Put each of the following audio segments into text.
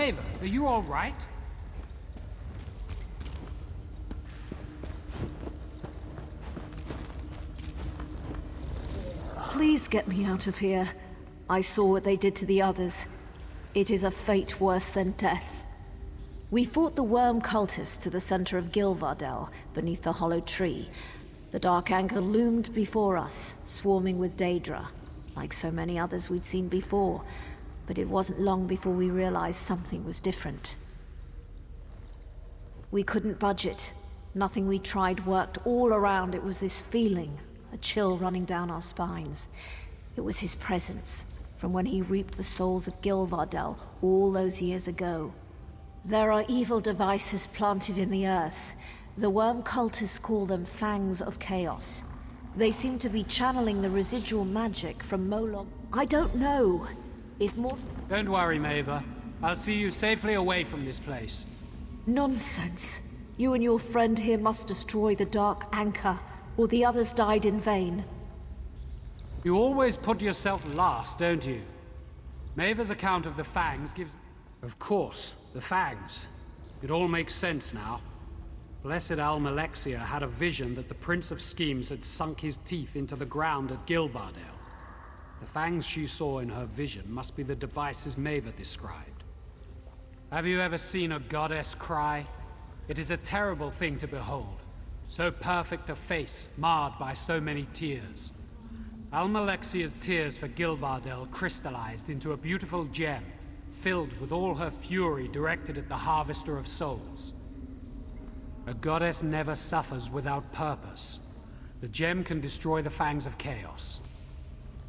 Maeve, are you all right? Please get me out of here. I saw what they did to the others. It is a fate worse than death. We fought the worm cultists to the center of Gilvardel, beneath the hollow tree. The Dark Anchor loomed before us, swarming with Daedra, like so many others we'd seen before. But it wasn't long before we realized something was different. We couldn't budge it. Nothing we tried worked. All around it was this feeling, a chill running down our spines. It was his presence, from when he reaped the souls of Gilvardel all those years ago. There are evil devices planted in the earth. The worm cultists call them Fangs of Chaos. They seem to be channeling the residual magic from Moloch. I don't know if more... Don't worry, Maeve. I'll see you safely away from this place. Nonsense. You and your friend here must destroy the Dark Anchor, or the others died in vain. You always put yourself last, don't you? Maeve's account of the Fangs gives... Of course, the Fangs. It all makes sense now. Blessed Almalexia had a vision that the Prince of Schemes had sunk his teeth into the ground at Gilvardel. The Fangs she saw in her vision must be the devices Maeve described. Have you ever seen a goddess cry? It is a terrible thing to behold. So perfect a face, marred by so many tears. Almalexia's tears for Gilvardel crystallized into a beautiful gem, filled with all her fury directed at the Harvester of Souls. A goddess never suffers without purpose. The gem can destroy the Fangs of Chaos.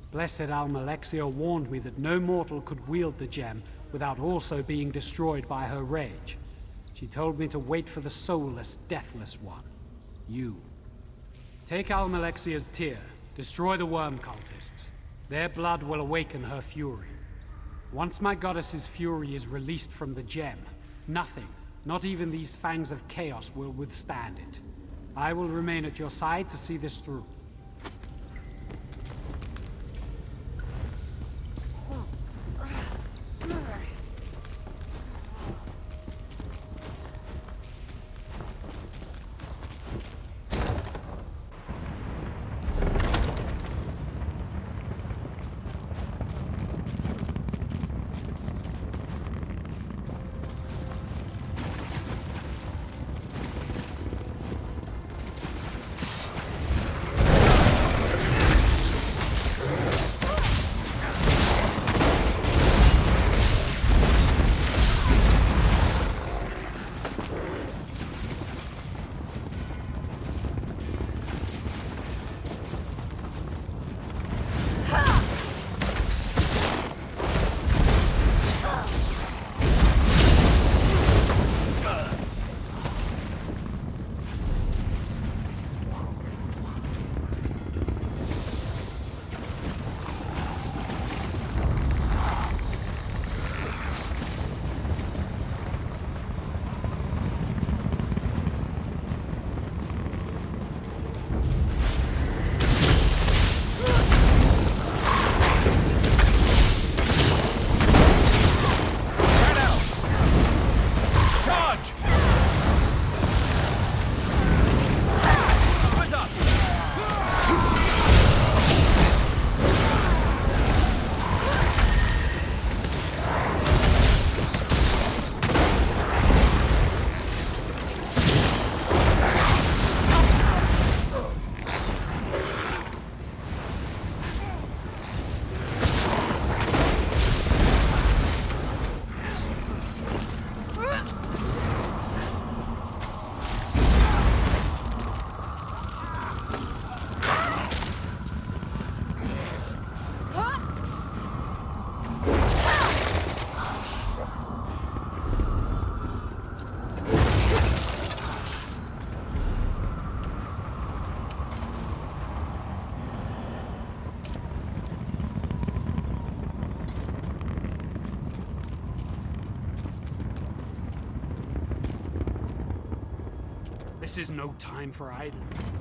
Blessed Almalexia warned me that no mortal could wield the gem without also being destroyed by her rage. She told me to wait for the soulless, deathless one. You. Take Almalexia's tear, destroy the worm cultists. Their blood will awaken her fury. Once my goddess's fury is released from the gem, nothing, not even these Fangs of Chaos, will withstand it. I will remain at your side to see this through. This is no time for idleness.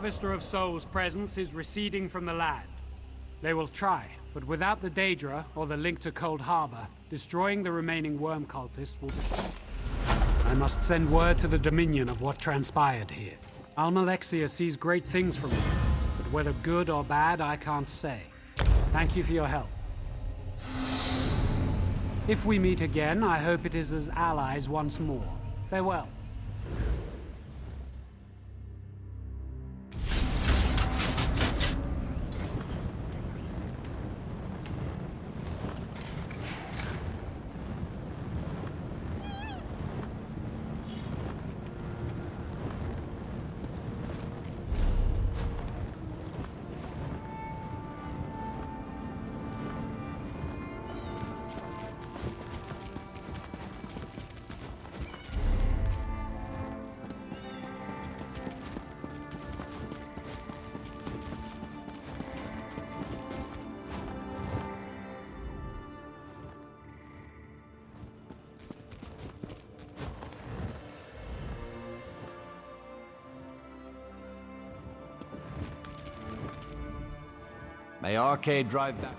Harvester of Souls' presence is receding from the land. They will try, but without the Daedra, or the link to Cold Harbor, destroying the remaining worm cultists will be... I must send word to the Dominion of what transpired here. Almalexia sees great things from me, but whether good or bad, I can't say. Thank you for your help. If we meet again, I hope it is as allies once more. Farewell. May Arcade drive back.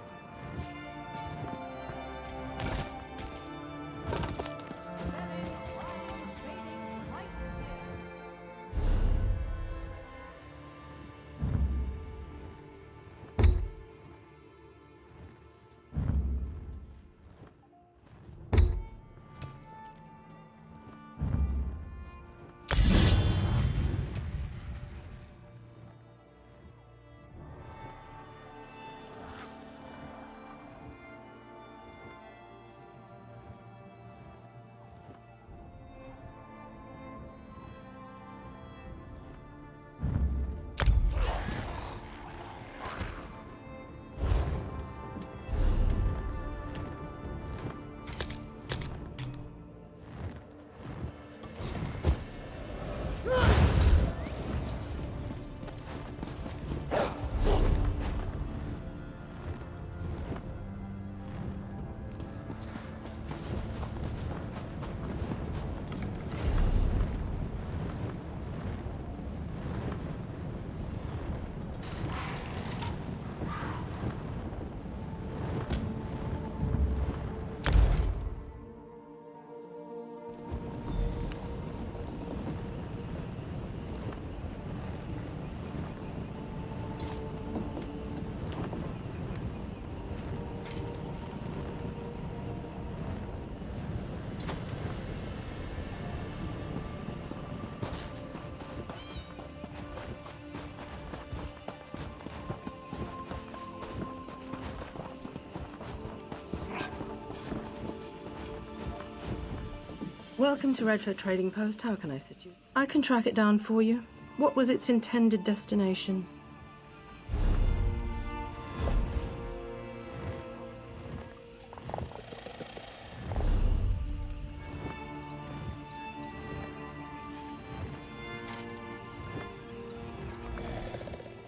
Welcome to Redford Trading Post. How can I assist you? I can track it down for you. What was its intended destination?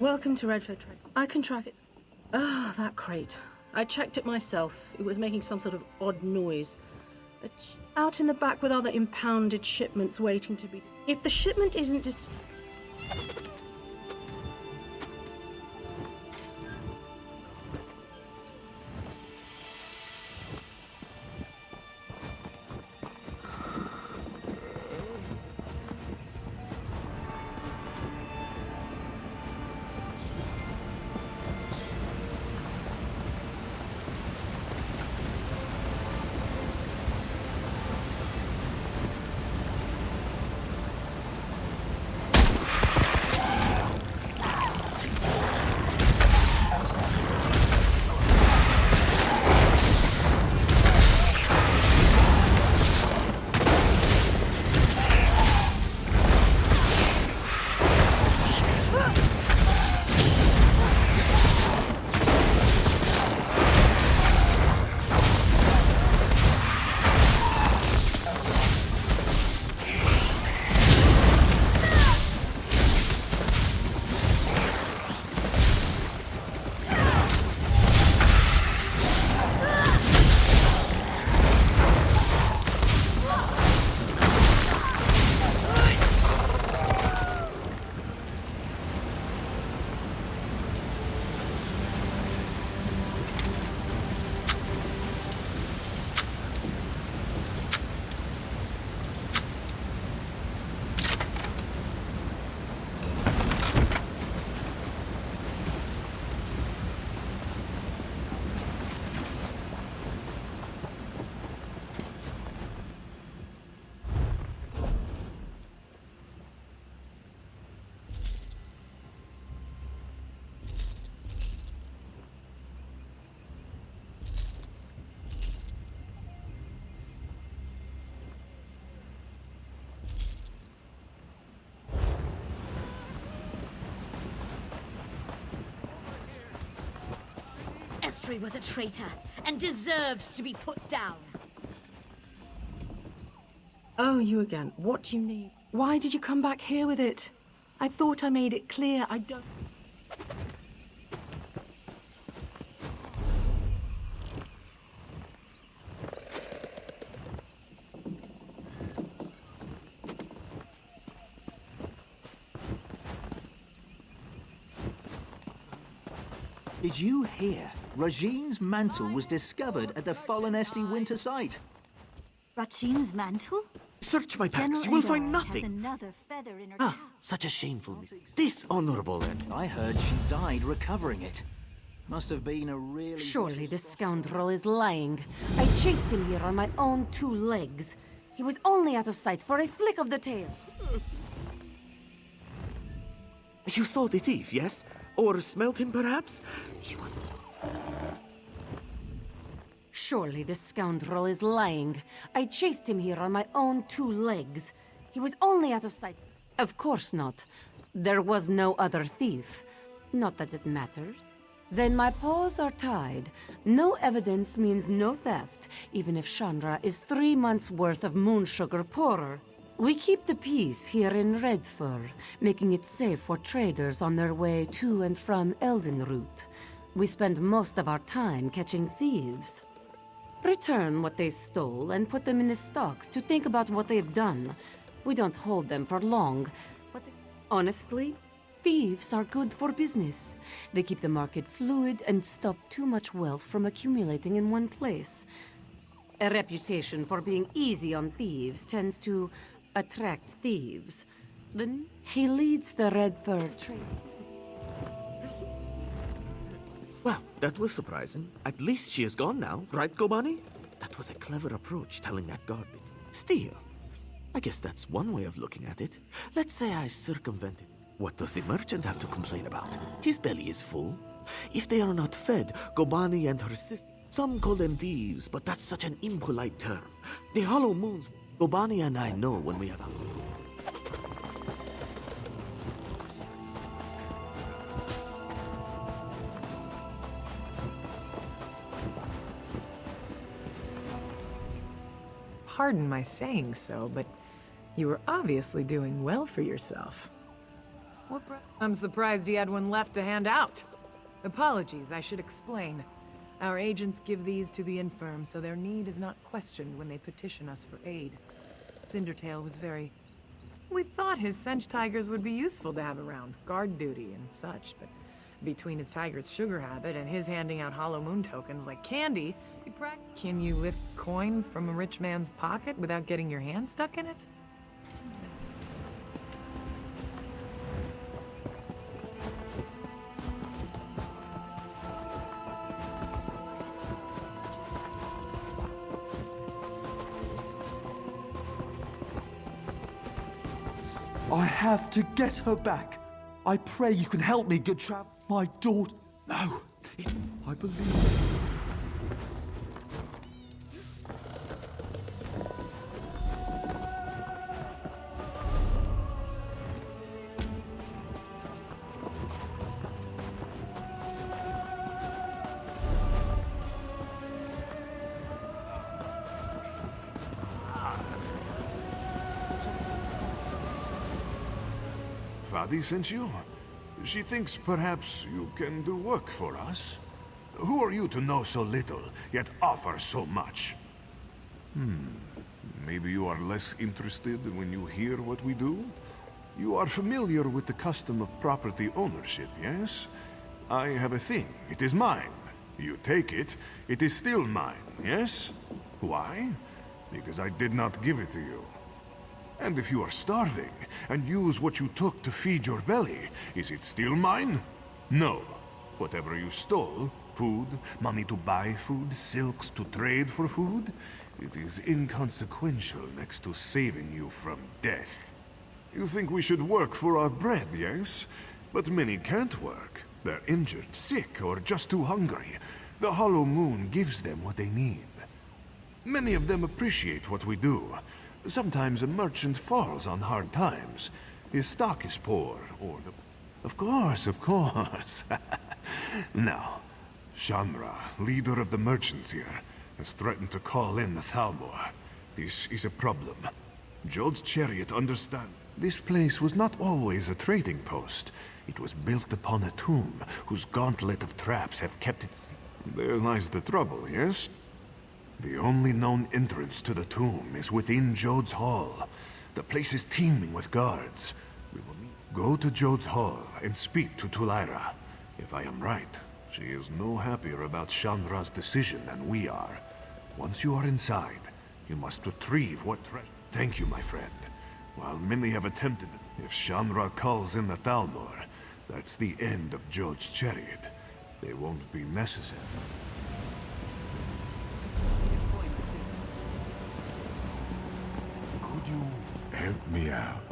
Welcome to Redford Trading. I can track it. Ah, that crate. I checked it myself. It was making some sort of odd noise. Out in the back with other impounded shipments waiting to be... If the shipment isn't Sentry was a traitor and deserved to be put down. Oh, you again. What do you need? Why did you come back here with it? I thought I made it clear I don't... Did you hear? Rajine's mantle was discovered at the Fallenesti winter site. Rachine's mantle? Search my packs, General you will find Endor nothing. has another feather in her Ah, cap. such a shameful dishonorable end. I heard she died recovering it. Must have been a really... Surely this scoundrel is lying. I chased him here on my own 2 legs. He was only out of sight for a flick of the tail. You saw the thief, yes? Or smelled him, perhaps? He was... Surely this scoundrel is lying. I chased him here on my own 2 legs. He was only out of sight. Of course not. There was no other thief. Not that it matters. Then my paws are tied. No evidence means no theft, even if Chandra is 3 months' worth of moon sugar poorer. We keep the peace here in Redfur, making it safe for traders on their way to and from Eldenroot. We spend most of our time catching thieves. Return what they stole and put them in the stocks to think about what they've done. We don't hold them for long, but honestly, thieves are good for business. They keep the market fluid and stop too much wealth from accumulating in one place. A reputation for being easy on thieves tends to attract thieves. Then he leads the Redfur trade. Well, that was surprising. At least she is gone now, right, Gobani? That was a clever approach, telling that guard bit. Steal. I guess that's one way of looking at it. Let's say I circumvented. What does the merchant have to complain about? His belly is full. If they are not fed, Gobani and her sister... Some call them thieves, but that's such an impolite term. The hollow moons... Gobani and I know when we have... Pardon my saying so, but you were obviously doing well for yourself. I'm surprised he had one left to hand out. Apologies, I should explain. Our agents give these to the infirm, so their need is not questioned when they petition us for aid. Cindertail was very... We thought his Sench tigers would be useful to have around, guard duty and such, but between his tiger's sugar habit and his handing out hollow moon tokens like candy, can you lift coin from a rich man's pocket without getting your hand stuck in it? I have to get her back. I pray you can help me, good travel. My daughter... No, I believe... Fadi sent you? She thinks perhaps you can do work for us. Who are you to know so little, yet offer so much? Maybe you are less interested when you hear what we do? You are familiar with the custom of property ownership, yes? I have a thing. It is mine. You take it, it is still mine, yes? Why? Because I did not give it to you. And if you are starving, and use what you took to feed your belly, is it still mine? No. Whatever you stole, food, money to buy food, silks to trade for food, it is inconsequential next to saving you from death. You think we should work for our bread, yes? But many can't work. They're injured, sick, or just too hungry. The Hollow Moon gives them what they need. Many of them appreciate what we do. Sometimes a merchant falls on hard times. His stock is poor, or the... Of course. Now, Shanra, leader of the merchants here, has threatened to call in the Thalmor. This is a problem. Jode's chariot understands. This place was not always a trading post. It was built upon a tomb, whose gauntlet of traps have kept it... There lies the trouble, yes? The only known entrance to the tomb is within Jode's Hall. The place is teeming with guards. We will meet. Go to Jode's Hall and speak to Tulaira. If I am right, she is no happier about Shanra's decision than we are. Once you are inside, you must retrieve what treasure. Thank you, my friend. While many have attempted, if Shanra calls in the Thalmor, that's the end of Jode's chariot. They won't be necessary. Could you help me out?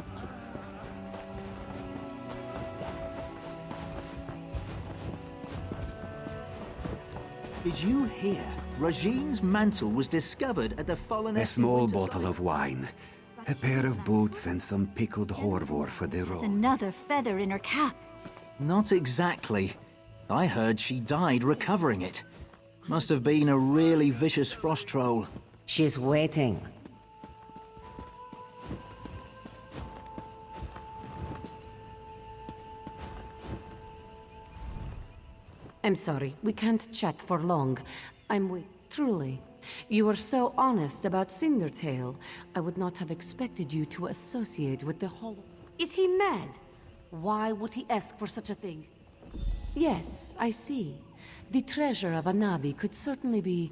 Did you hear? Rajine's mantle was discovered at the fallen... A small bottle of wine, a pair of boots and some pickled horvor for the road. Another feather in her cap. Not exactly. I heard she died recovering it. Must have been a really vicious frost troll. She's waiting. I'm sorry, we can't chat for long. I'm with... Truly. You were so honest about Cindertail. I would not have expected you to associate with the whole... Is he mad? Why would he ask for such a thing? Yes, I see. The treasure of Anabi could certainly be...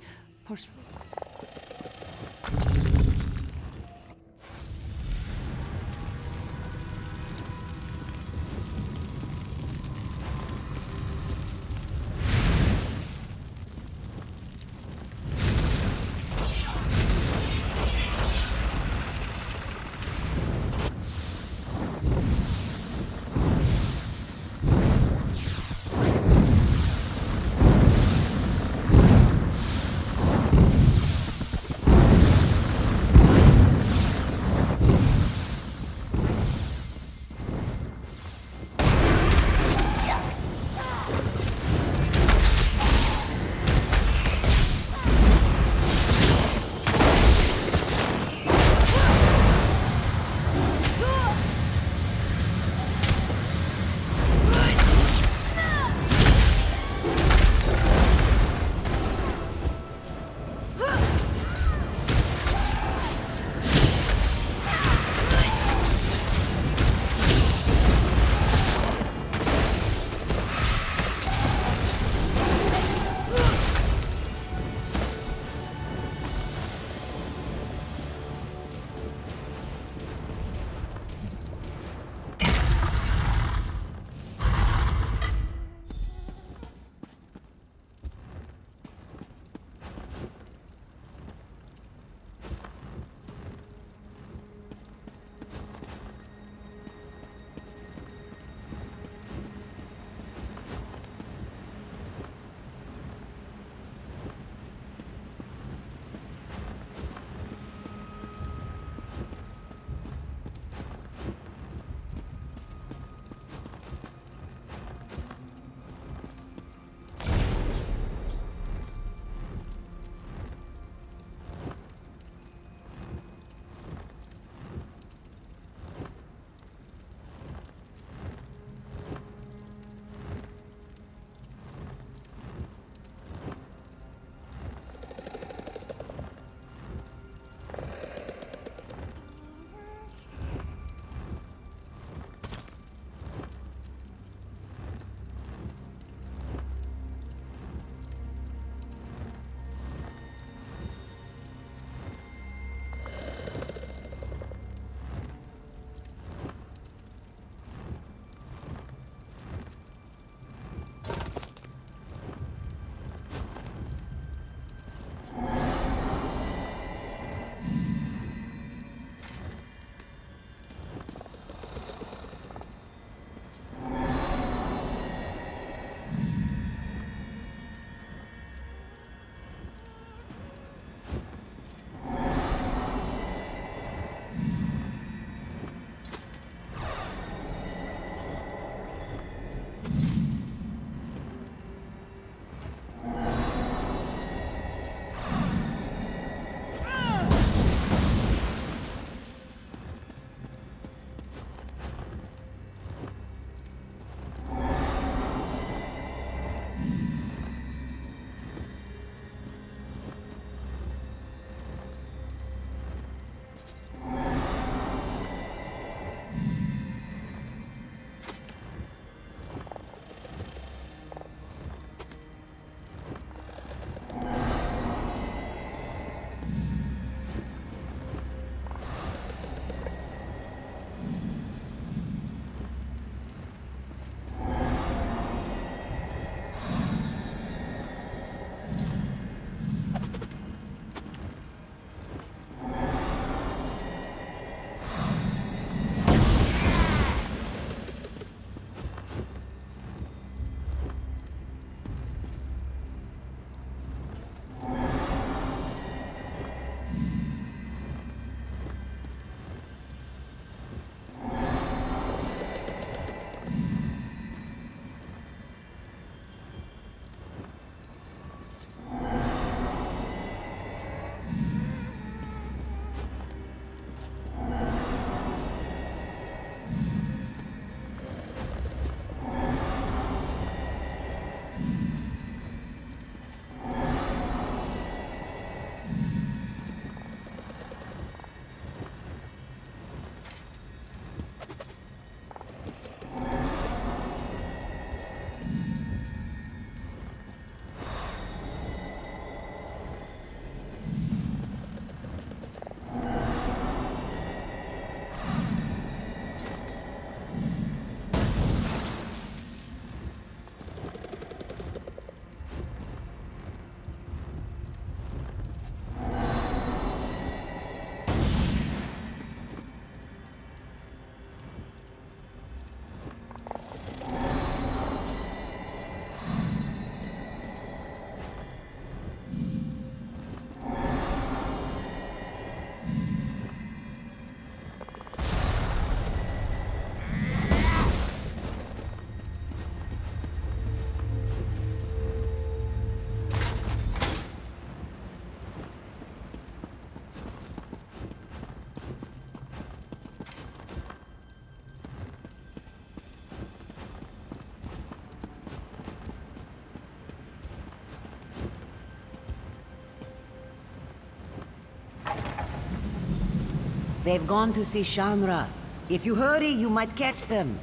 They've gone to see Shanra. If you hurry, you might catch them.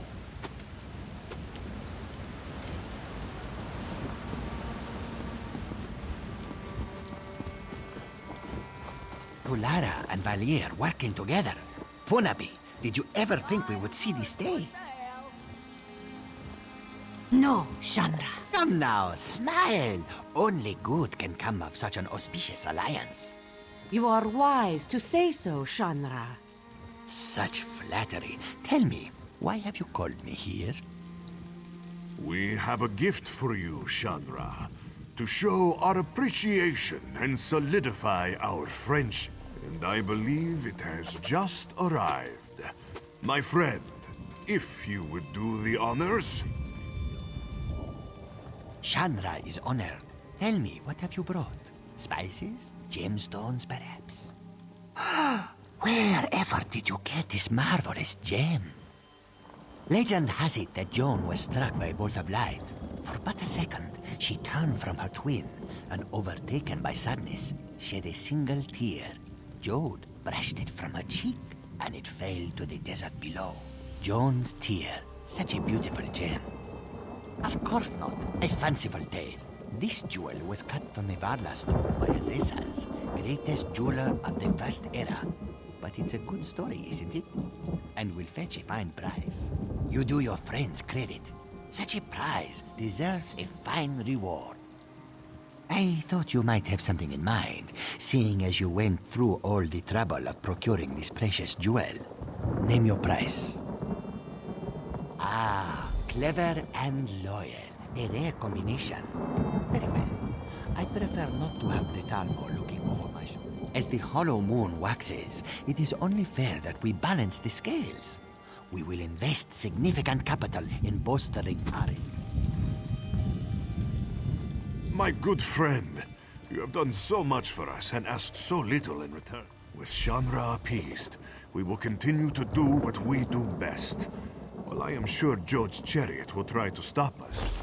Tulara and Valier working together. Punabi, did you ever think we would see this day? No, Shanra. Come now, smile. Only good can come of such an auspicious alliance. You are wise to say so, Shanra. Such flattery. Tell me, why have you called me here? We have a gift for you, Chandra, to show our appreciation and solidify our friendship. And I believe it has just arrived. My friend, if you would do the honors. Chandra is honored. Tell me, what have you brought? Spices? Gemstones, perhaps? Wherever did you get this marvelous gem? Legend has it that Joan was struck by a bolt of light. For but a second, she turned from her twin, and overtaken by sadness, shed a single tear. Jode brushed it from her cheek, and it fell to the desert below. Joan's tear, such a beautiful gem. Of course not, a fanciful tale. This jewel was cut from a Varla stone by Azesas, greatest jeweler of the First Era. But it's a good story, isn't it? And will fetch a fine price. You do your friends credit. Such a prize deserves a fine reward. I thought you might have something in mind, seeing as you went through all the trouble of procuring this precious jewel. Name your price. Ah, clever and loyal. A rare combination. Very well. I prefer not to have the Thalmor looking over my shoulder. As the hollow moon waxes, it is only fair that we balance the scales. We will invest significant capital in bolstering our... My good friend, you have done so much for us and asked so little in return. With Chandra appeased, we will continue to do what we do best. Well, I am sure Jode's chariot will try to stop us.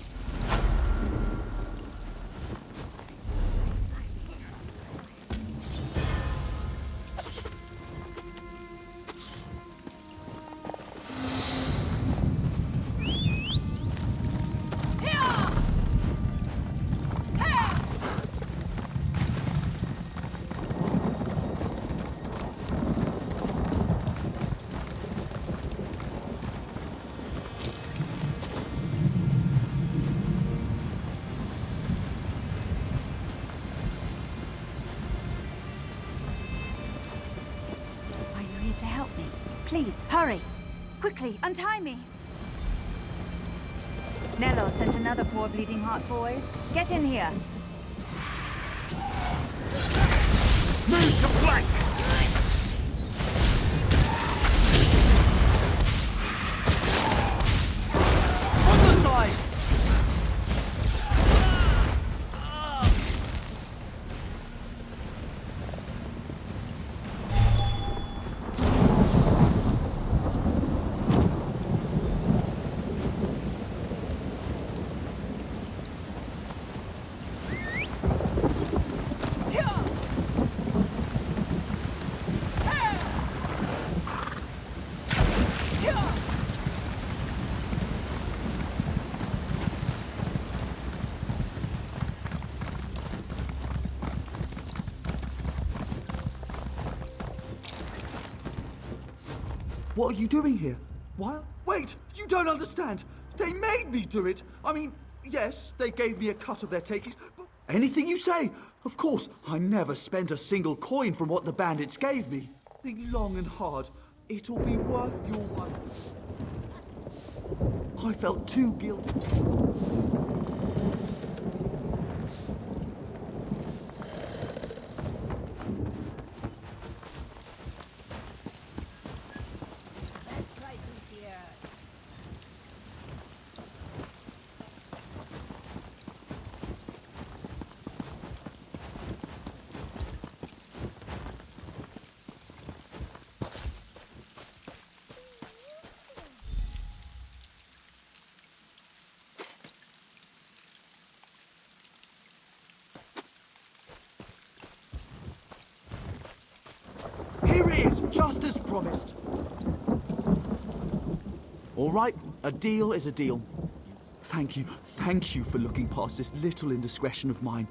To help me. Please, hurry. Quickly, untie me. Nello sent another poor bleeding heart, boys. Get in here. Move to flank! On the sides! What are you doing here? Why? Wait! You don't understand! They made me do it! I mean, yes, they gave me a cut of their takings, but anything you say! Of course, I never spent a single coin from what the bandits gave me. Think long and hard. It'll be worth your while. I felt too guilty. is, just as promised. All right, a deal is a deal. Thank you for looking past this little indiscretion of mine.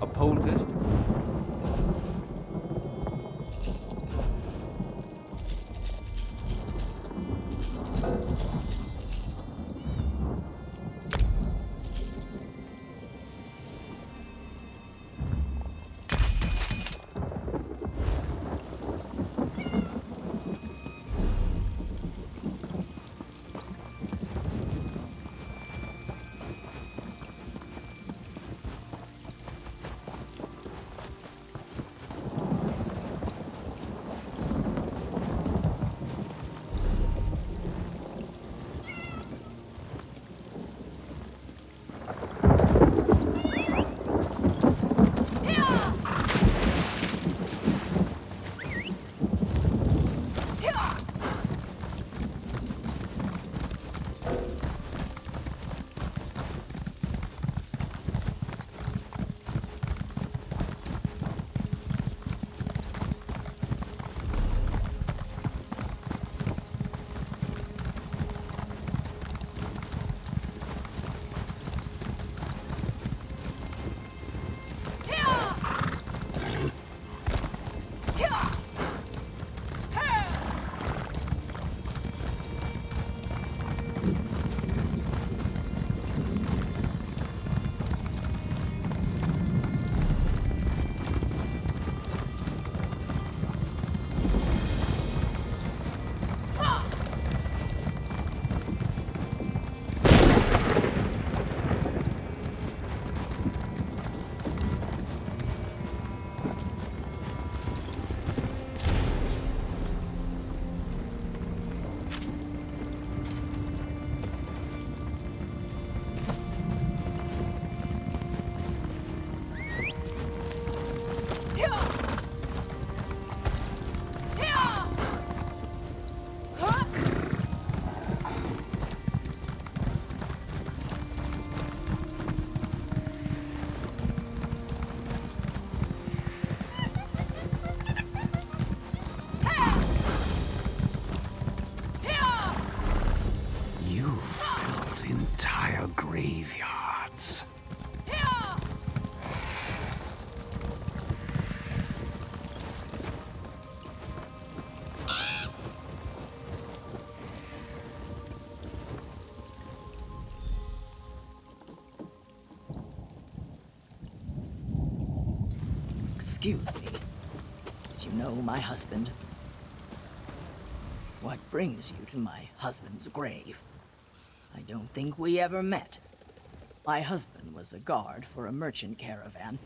A poultice? Graveyards. Excuse me. Did you know my husband? What brings you to my husband's grave? I don't think we ever met. My husband was a guard for a merchant caravan.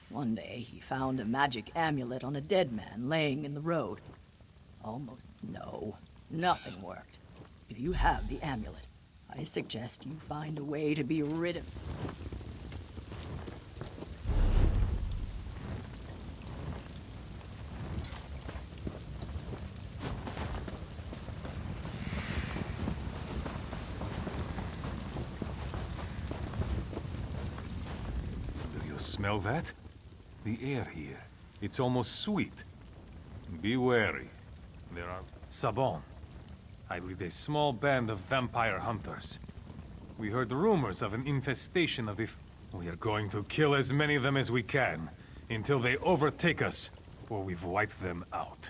One day, he found a magic amulet on a dead man laying in the road. No, nothing worked. If you have the amulet, I suggest you find a way to be rid of it. smell that? The air here, it's almost sweet. Be wary. There are Sabon. I lead a small band of vampire hunters. We heard rumors of an infestation of the... We are going to kill as many of them as we can, until they overtake us, or we've wiped them out.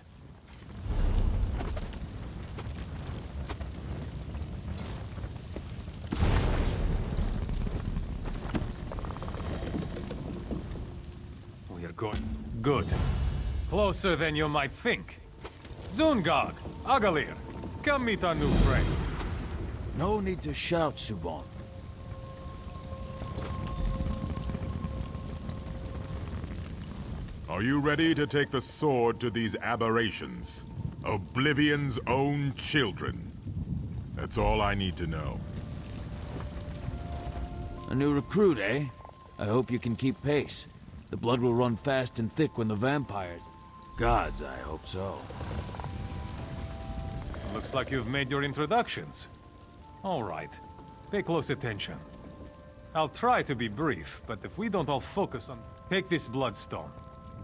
We are going... Good. Closer than you might think. Zungag, Agalir, come meet our new friend. No need to shout, Subon. Are you ready to take the sword to these aberrations? Oblivion's own children. That's all I need to know. A new recruit, eh? I hope you can keep pace. The blood will run fast and thick when the vampires... Gods, I hope so. Looks like you've made your introductions. All right. Pay close attention. I'll try to be brief, but if we don't all focus on... Take this bloodstone.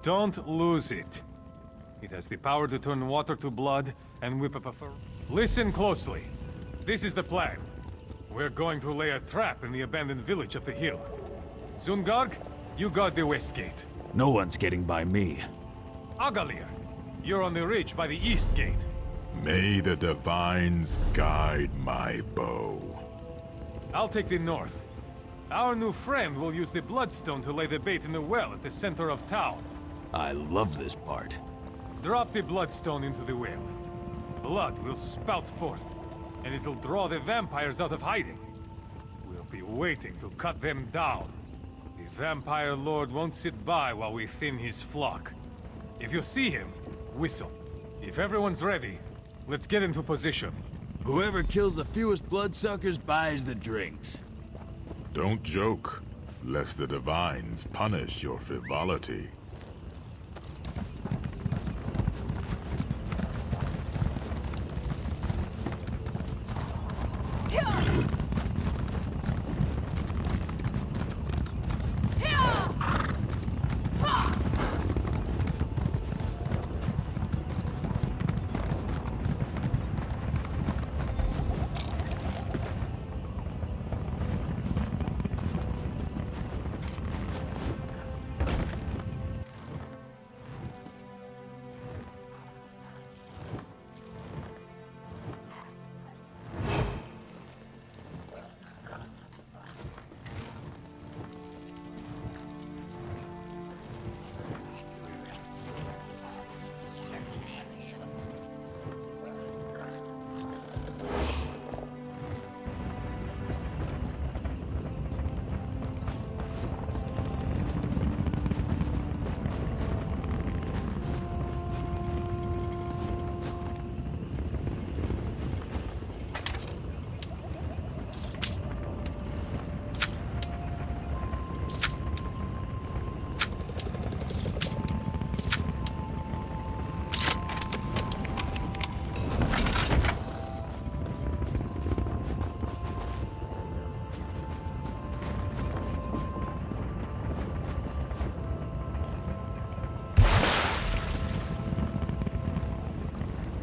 Don't lose it. It has the power to turn water to blood and whip up a fur. Listen closely. This is the plan. We're going to lay a trap in the abandoned village up the hill. Zungarg, you guard the west gate. No one's getting by me. Agalir, you're on the ridge by the east gate. May the divines guide my bow. I'll take the north. Our new friend will use the bloodstone to lay the bait in the well at the center of town. I love this part. Drop the bloodstone into the well. Blood will spout forth, and it'll draw the vampires out of hiding. We'll be waiting to cut them down. The vampire lord won't sit by while we thin his flock. If you see him, whistle. If everyone's ready, let's get into position. Whoever kills the fewest bloodsuckers buys the drinks. Don't joke, lest the divines punish your frivolity.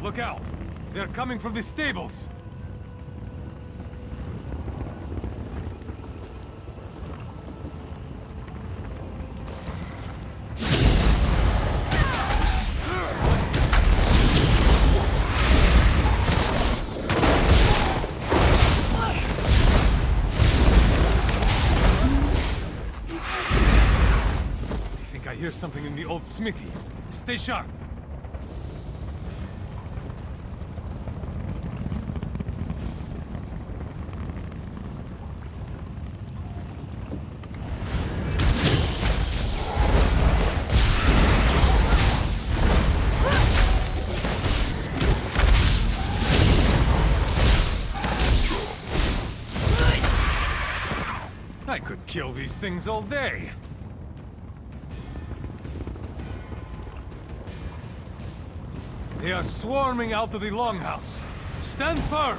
Look out! They're coming from the stables! I think I hear something in the old smithy. Stay sharp! I could kill these things all day. They are swarming out to the longhouse. Stand firm!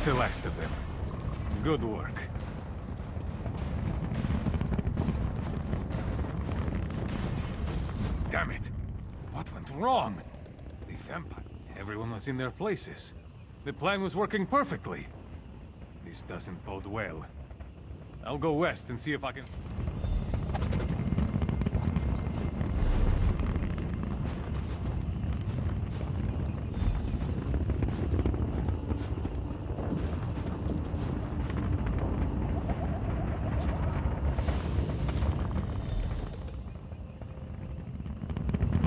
the last of them. Good work. Damn it! What went wrong? The vampire... Everyone was in their places. The plan was working perfectly. This doesn't bode well. I'll go west and see if I can...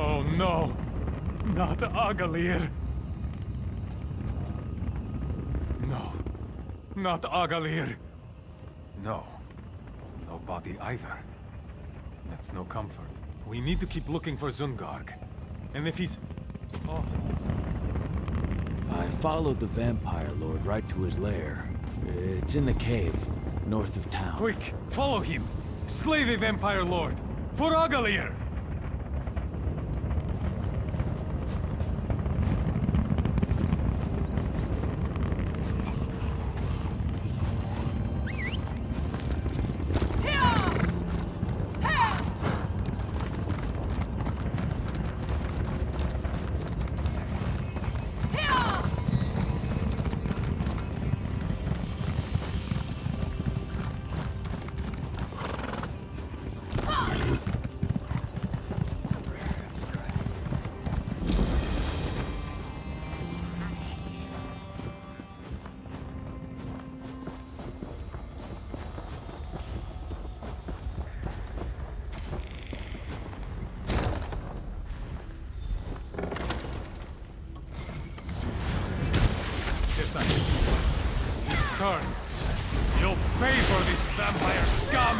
Oh no! Not Agalir! No. Not Agalir! No. No body either. That's no comfort. We need to keep looking for Zungarg. And if he's... Oh. I followed the Vampire Lord right to his lair. It's in the cave, north of town. Quick! Follow him! Slay the Vampire Lord! For Agalir! Turn. You'll pay for this vampire scum!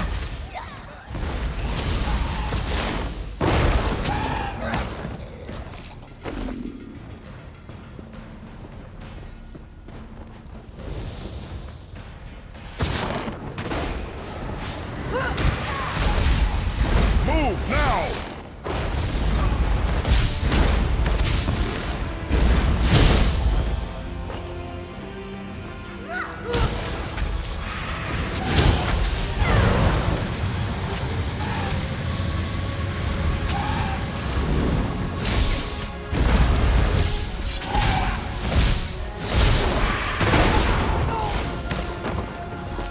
Move now!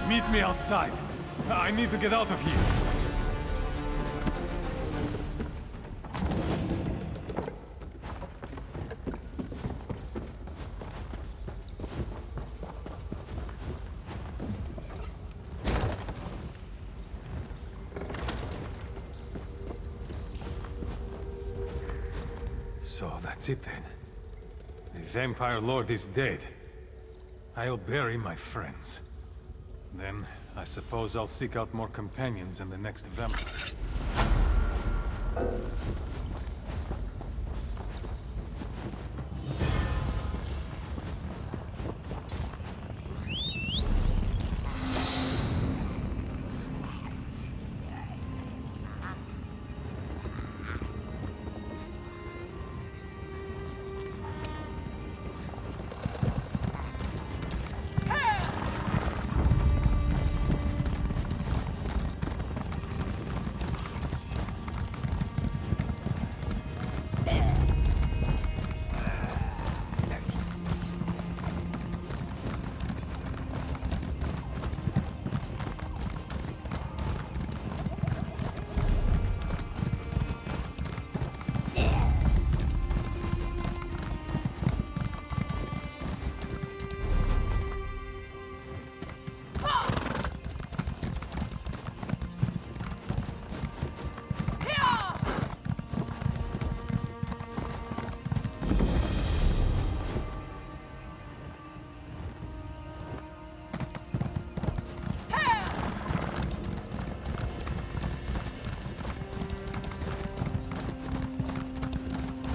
Meet me outside. I need to get out of here. So that's it then. The Vampire Lord is dead. I'll bury my friends. Then, I suppose I'll seek out more companions in the next vampire.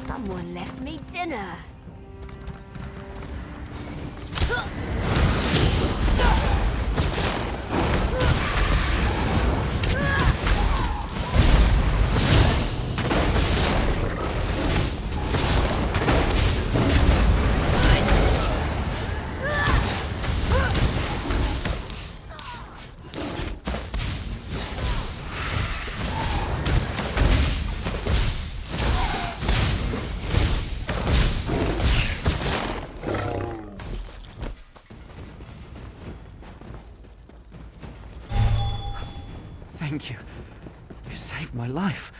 Someone left me dinner. Thank you. You saved my life.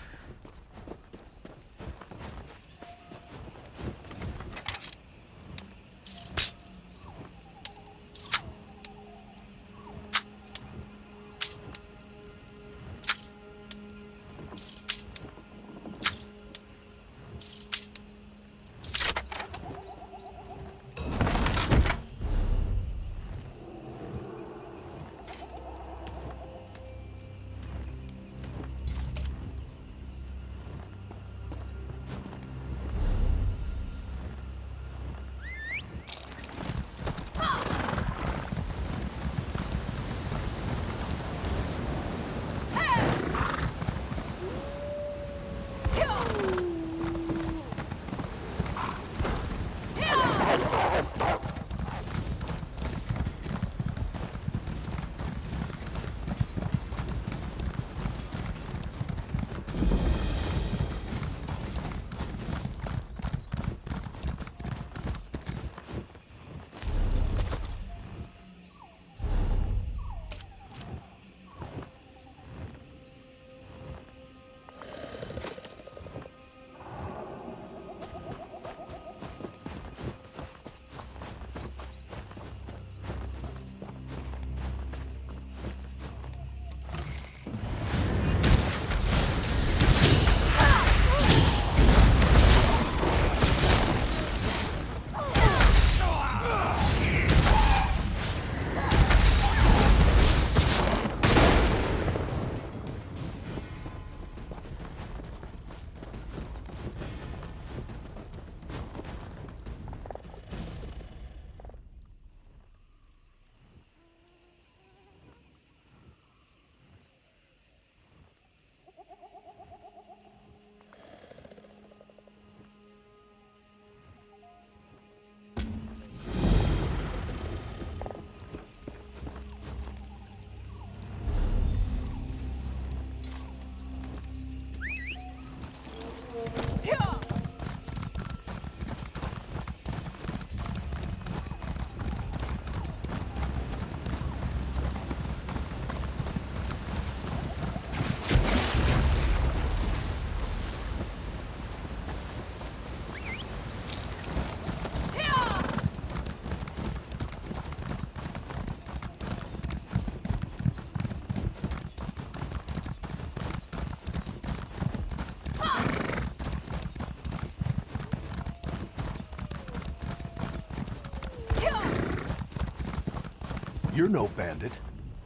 You're no bandit.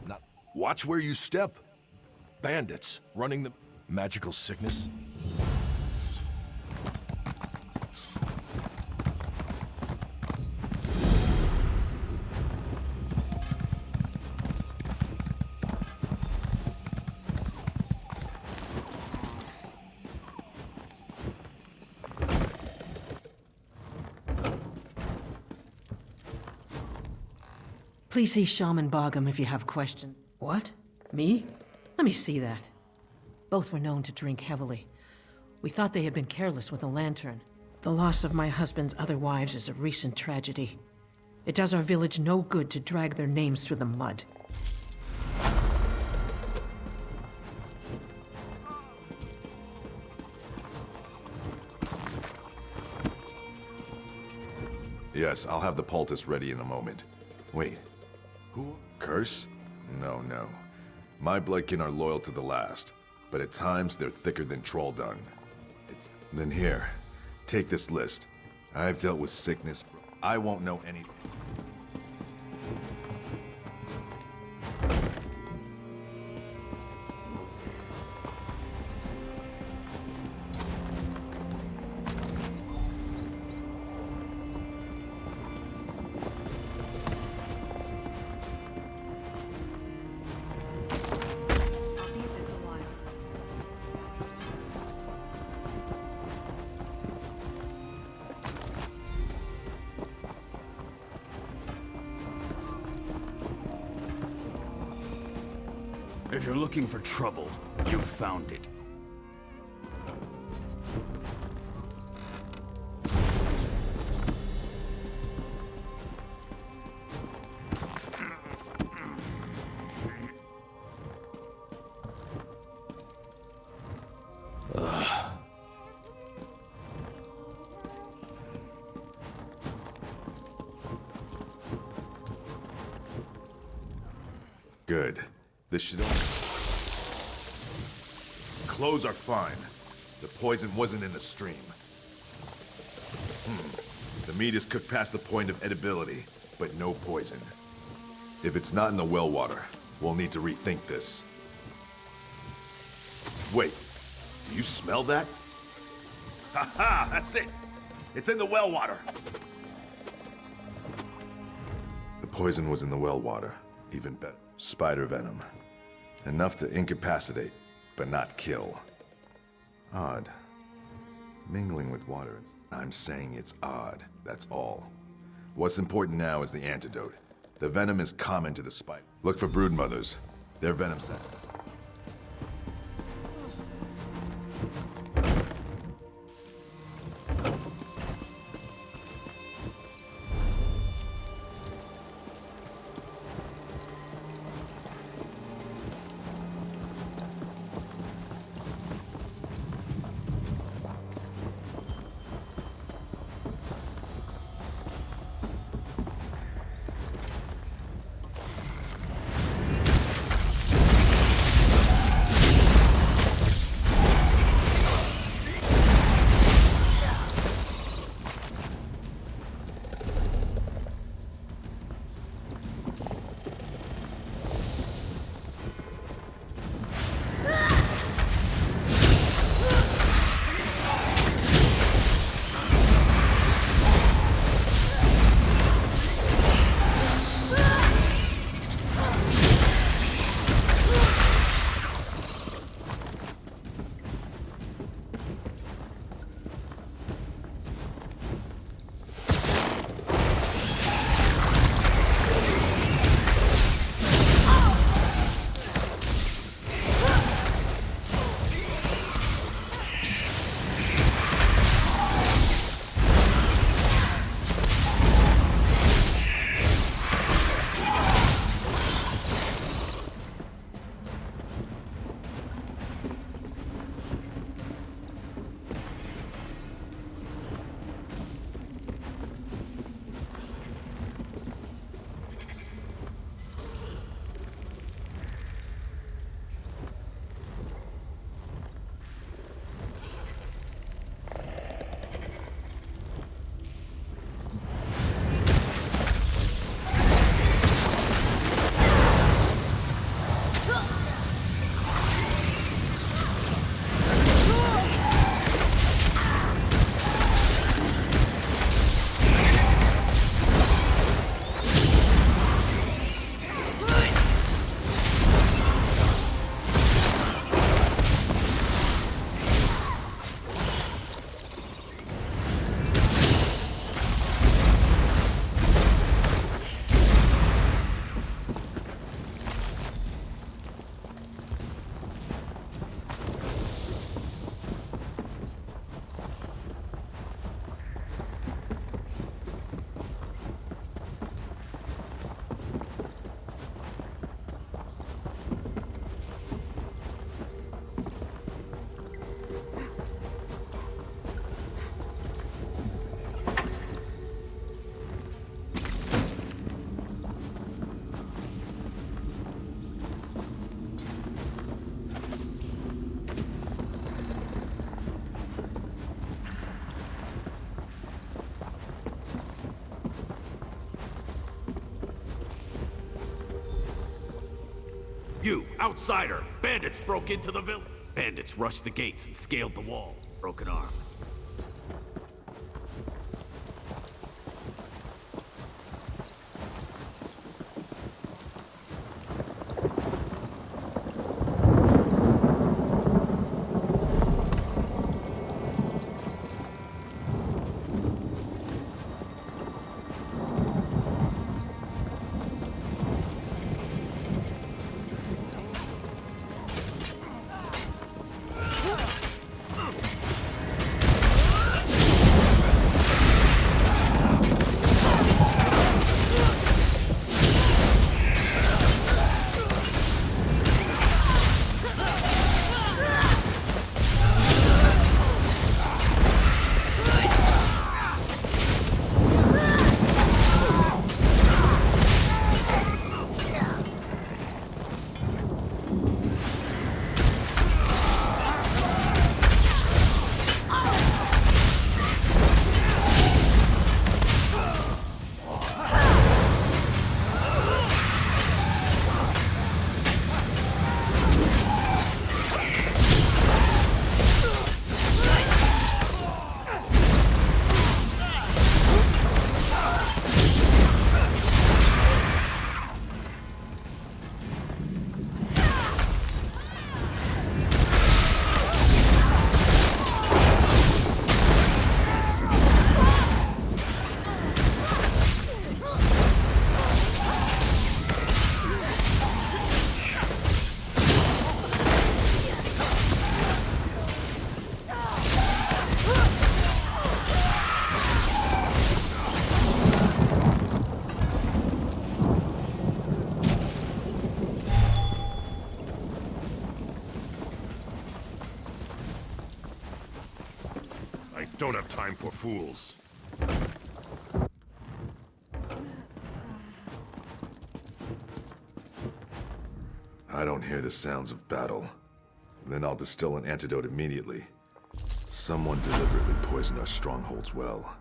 Not. Watch where you step. Bandits running the magical sickness. Please see Shaman Bogum if you have questions. What? Me? Let me see that. Both were known to drink heavily. We thought they had been careless with a lantern. The loss of my husband's other wives is a recent tragedy. It does our village no good to drag their names through the mud. Yes, I'll have the poultice ready in a moment. Wait. Who? Curse? No, no. My bloodkin are loyal to the last, but at times they're thicker than troll dung. Then here, take this list. I've dealt with sickness. I won't know anything. If you're looking for trouble, you found it. Good. This should only... Clothes are fine. The poison wasn't in the stream. The meat is cooked past the point of edibility, but no poison. If it's not in the well water, we'll need to rethink this. Wait, do you smell that? Ha-ha! That's it! It's in the well water! The poison was in the well water. Even better. Spider venom. Enough to incapacitate, but not kill. Odd. Mingling with water. I'm saying it's odd, that's all. What's important now is the antidote. The venom is common to the spider. Look for broodmothers. Their venom set. You, outsider! Bandits broke into the village! Bandits rushed the gates and scaled the wall. Broken arm. Don't have time for fools. I don't hear the sounds of battle. Then I'll distill an antidote immediately. Someone deliberately poisoned our strongholds well.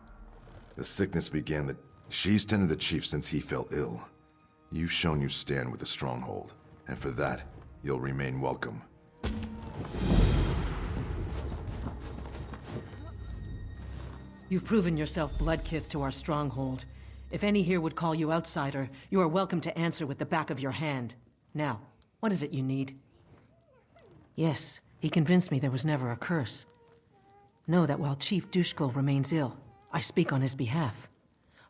The sickness began that she's tended the chief since he fell ill. You've shown you stand with the stronghold, and for that, you'll remain welcome. You've proven yourself bloodkith to our stronghold. If any here would call you outsider, you are welcome to answer with the back of your hand. Now, what is it you need? Yes, he convinced me there was never a curse. Know that while Chief Dushkul remains ill, I speak on his behalf.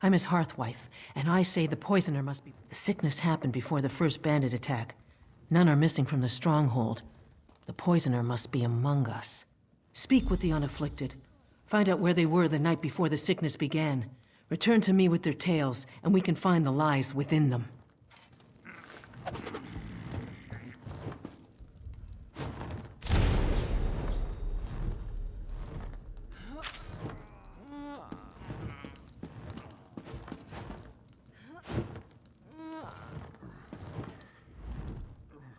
I'm his hearthwife, and I say the poisoner must be... The sickness happened before the first bandit attack. None are missing from the stronghold. The poisoner must be among us. Speak with the unafflicted. Find out where they were the night before the sickness began. Return to me with their tales, and we can find the lies within them.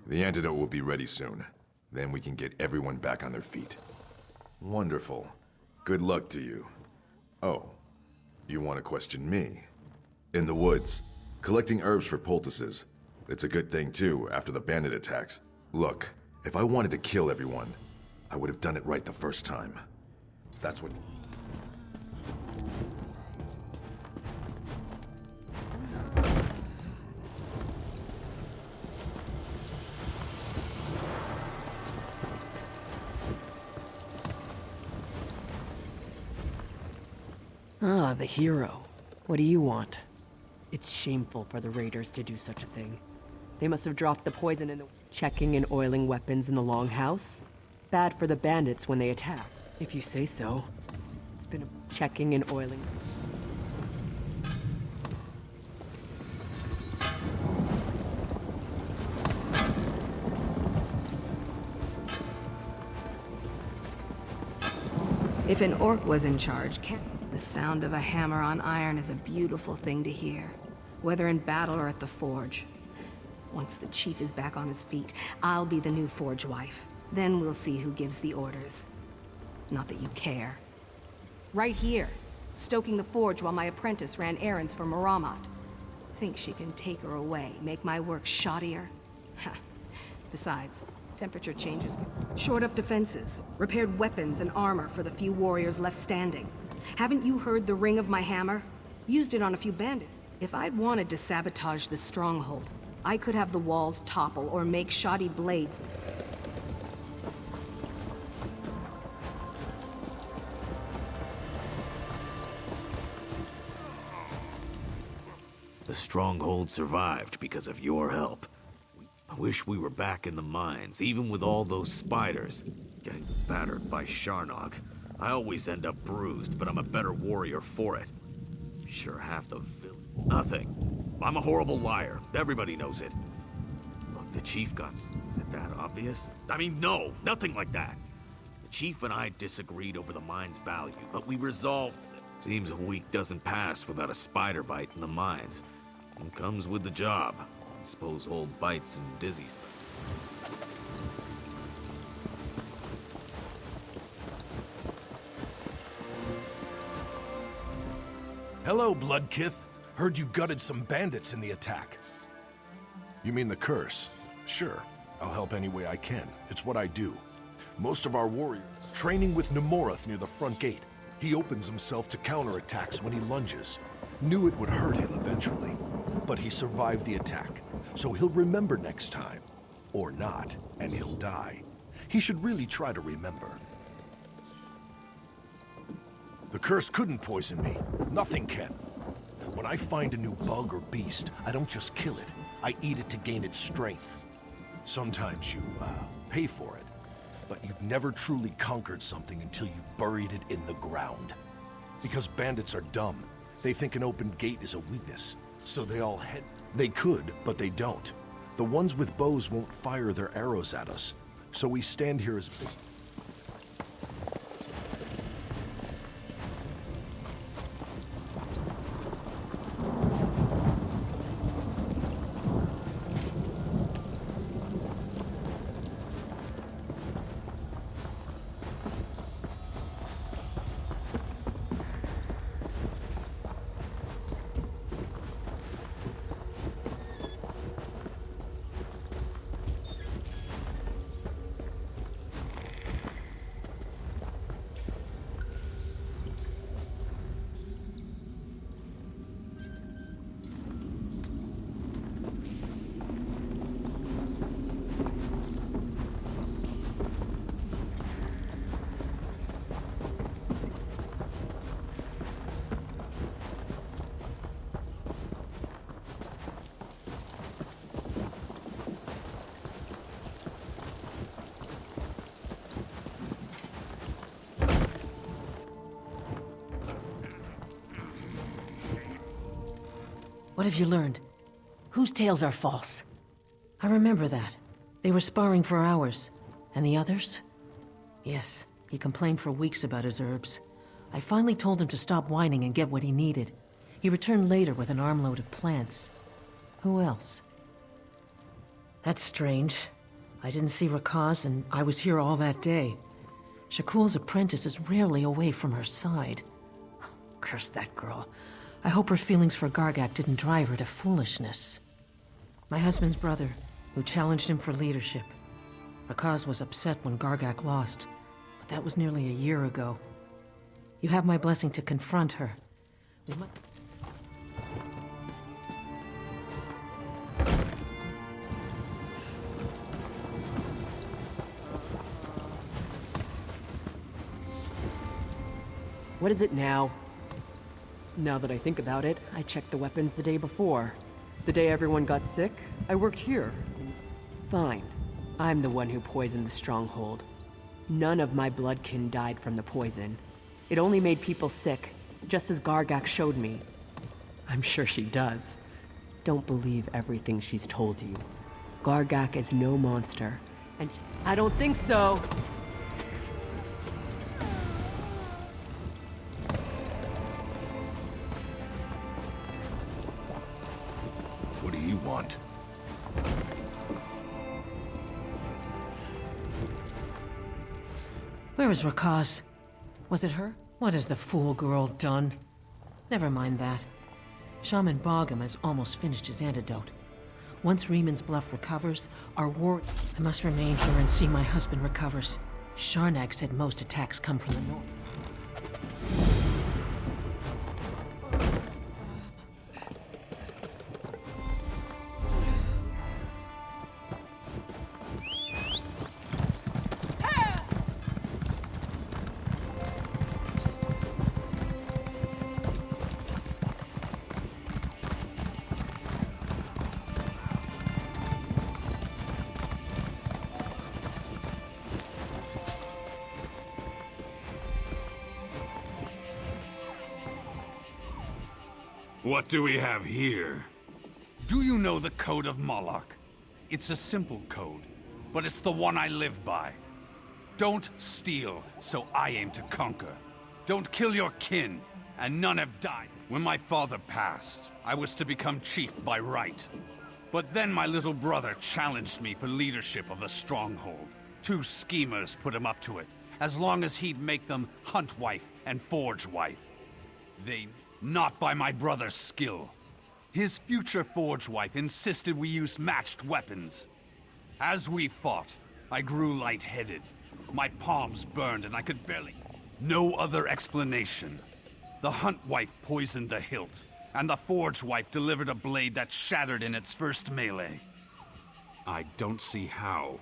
The antidote will be ready soon. Then we can get everyone back on their feet. Wonderful. Good luck to you. Oh, you want to question me? In the woods, collecting herbs for poultices. It's a good thing too, after the bandit attacks. Look, if I wanted to kill everyone, I would have done it right the first time. That's what... Ah, the hero. What do you want? It's shameful for the raiders to do such a thing. They must have dropped the poison in the... Checking and oiling weapons in the longhouse? Bad for the bandits when they attack. If you say so. It's been a... Checking and oiling... If an orc was in charge, the sound of a hammer on iron is a beautiful thing to hear, whether in battle or at the forge. Once the chief is back on his feet, I'll be the new forge wife. Then we'll see who gives the orders. Not that you care. Right here, stoking the forge while my apprentice ran errands for Maramat. Think she can take her away, make my work shoddier? Ha. Besides, temperature changes. Shored up defenses, repaired weapons and armor for the few warriors left standing. Haven't you heard the ring of my hammer? Used it on a few bandits. If I'd wanted to sabotage the stronghold, I could have the walls topple or make shoddy blades. The stronghold survived because of your help. I wish we were back in the mines, even with all those spiders. Getting battered by Sharnog. I always end up bruised, but I'm a better warrior for it. Sure, half the village... Nothing. I'm a horrible liar. Everybody knows it. Look, the chief got... Is it that obvious? I mean, no, nothing like that. The chief and I disagreed over the mine's value, but we resolved it. Seems a week doesn't pass without a spider bite in the mines. And comes with the job. Suppose old bites and dizzies. Hello, Bloodkith. Heard you gutted some bandits in the attack. You mean the curse? Sure. I'll help any way I can. It's what I do. Most of our warriors training with Nemorath near the front gate. He opens himself to counterattacks when he lunges. Knew it would hurt him eventually, but he survived the attack. So he'll remember next time. Or not, and he'll die. He should really try to remember. The curse couldn't poison me. Nothing can. When I find a new bug or beast, I don't just kill it. I eat it to gain its strength. Sometimes you, pay for it. But you've never truly conquered something until you've buried it in the ground. Because bandits are dumb. They think an open gate is a weakness. So they all head... They could, but they don't. The ones with bows won't fire their arrows at us. So we stand here as big... What have you learned? Whose tales are false? I remember that. They were sparring for hours. And the others? Yes, he complained for weeks about his herbs. I finally told him to stop whining and get what he needed. He returned later with an armload of plants. Who else? That's strange. I didn't see Rakaz, and I was here all that day. Shakul's apprentice is rarely away from her side. Curse that girl. I hope her feelings for Gargak didn't drive her to foolishness. My husband's brother, who challenged him for leadership. Rakaz was upset when Gargak lost, but that was nearly a year ago. You have my blessing to confront her. We mu- What is it now? Now that I think about it, I checked the weapons the day before. The day everyone got sick, I worked here. Fine. I'm the one who poisoned the stronghold. None of my bloodkin died from the poison. It only made people sick, just as Gargak showed me. I'm sure she does. Don't believe everything she's told you. Gargak is no monster, and I don't think so! What do you want? Where is Rakaz? Was it her? What has the fool girl done? Never mind that. Shaman Bogum has almost finished his antidote. Once Rieman's Bluff recovers, our war... I must remain here and see my husband recovers. Sharnak said most attacks come from the north. What do we have here? Do you know the Code of Moloch? It's a simple code, but it's the one I live by. Don't steal, so I aim to conquer. Don't kill your kin, and none have died. When my father passed, I was to become chief by right. But then my little brother challenged me for leadership of the stronghold. 2 schemers put him up to it, as long as he'd make them hunt wife and forge wife. They... Not by my brother's skill. His future forge wife insisted we use matched weapons. As we fought, I grew lightheaded. My palms burned and I could barely... No other explanation. The hunt wife poisoned the hilt, and the forge wife delivered a blade that shattered in its first melee. I don't see how.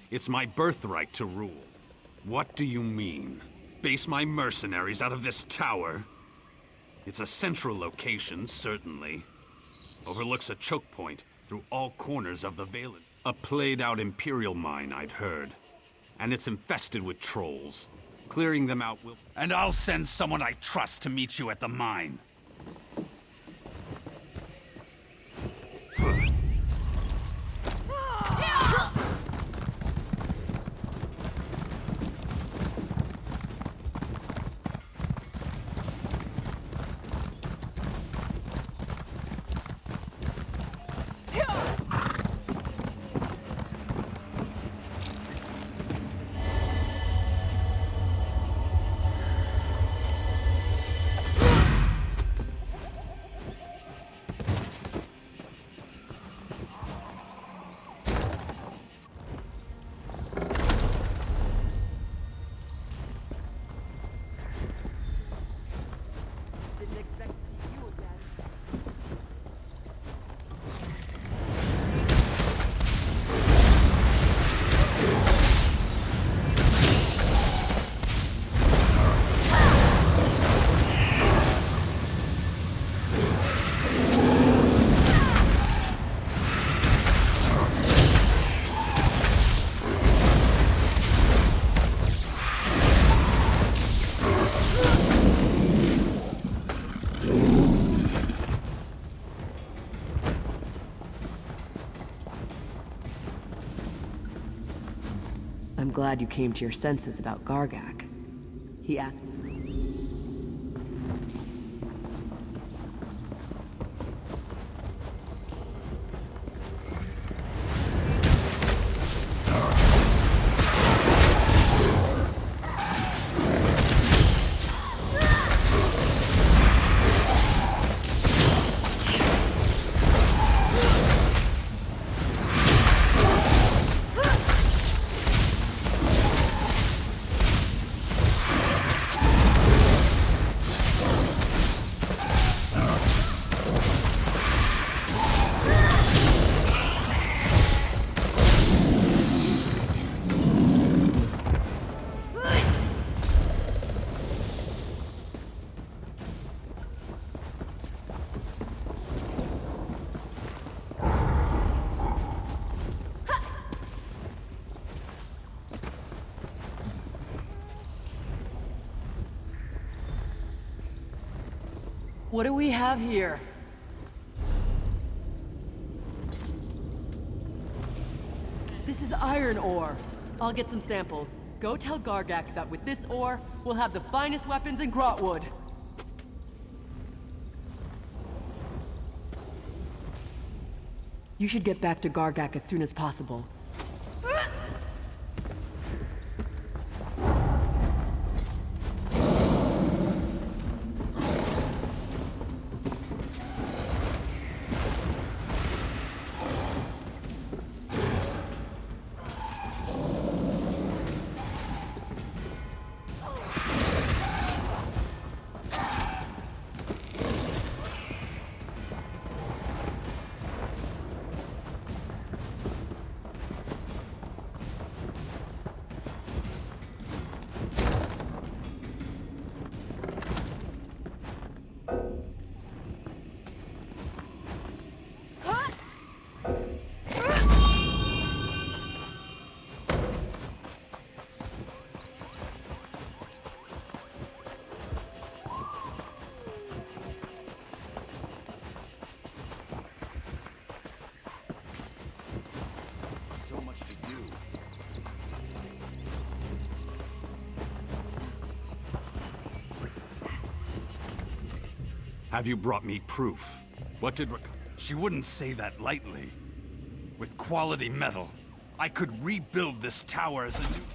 It's my birthright to rule. What do you mean? Base my mercenaries out of this tower? It's a central location, certainly. Overlooks a choke point through all corners of the Valen. A played-out Imperial mine, I'd heard. And it's infested with trolls. Clearing them out will... And I'll send someone I trust to meet you at the mine. I'm glad you came to your senses about Gargak. He asked me. What do we have here? This is iron ore. I'll get some samples. Go tell Gargak that with this ore, we'll have the finest weapons in Grahtwood. You should get back to Gargak as soon as possible. Have you brought me proof? What did... She wouldn't say that lightly. With quality metal, I could rebuild this tower as a new...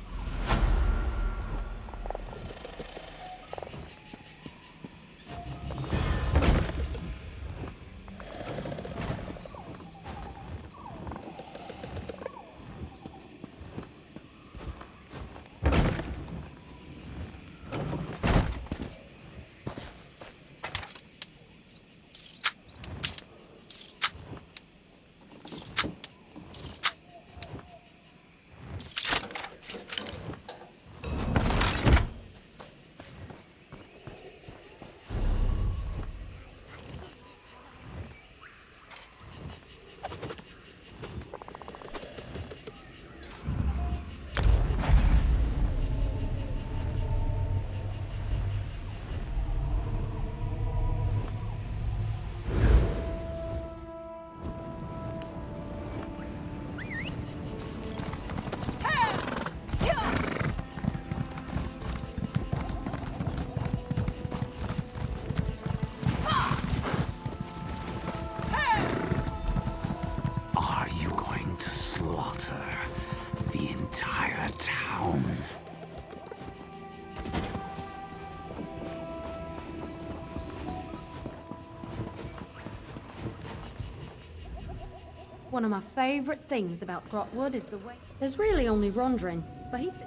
One of my favorite things about Grahtwood is the way... There's really only Rondrin, but he's been...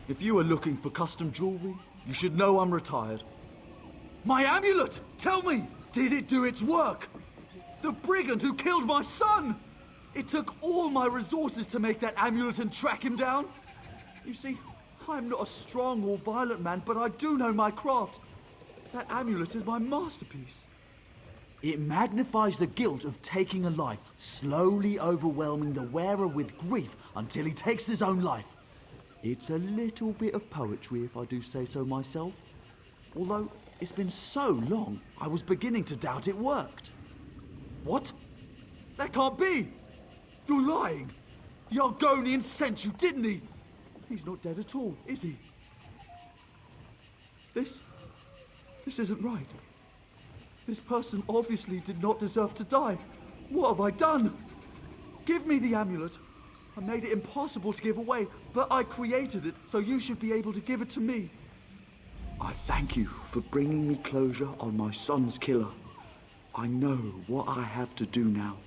If you are looking for custom jewelry, you should know I'm retired. My amulet! Tell me! Did it do its work? The brigand who killed my son! It took all my resources to make that amulet and track him down. You see, I'm not a strong or violent man, but I do know my craft. That amulet is my masterpiece. It magnifies the guilt of taking a life, slowly overwhelming the wearer with grief until he takes his own life. It's a little bit of poetry, if I do say so myself. Although it's been so long, I was beginning to doubt it worked. What? That can't be! You're lying! The Argonian sent you, didn't he? He's not dead at all, is he? This isn't right. This person obviously did not deserve to die. What have I done? Give me the amulet. I made it impossible to give away, but I created it, so you should be able to give it to me. I thank you for bringing me closure on my son's killer. I know what I have to do now.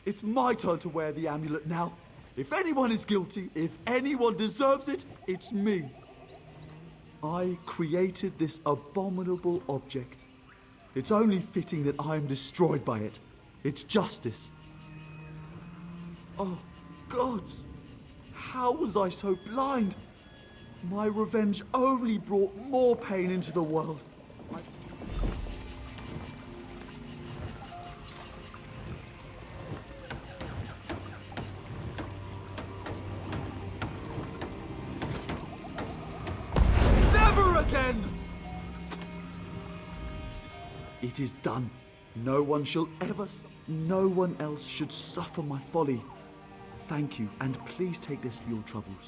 It's my turn to wear the amulet now. If anyone is guilty, if anyone deserves it, it's me. I created this abominable object. It's only fitting that I am destroyed by it. It's justice. Oh, gods! How was I so blind? My revenge only brought more pain into the world. Never again! It is done. No one shall ever... No one else should suffer my folly. Thank you, and please take this for your troubles.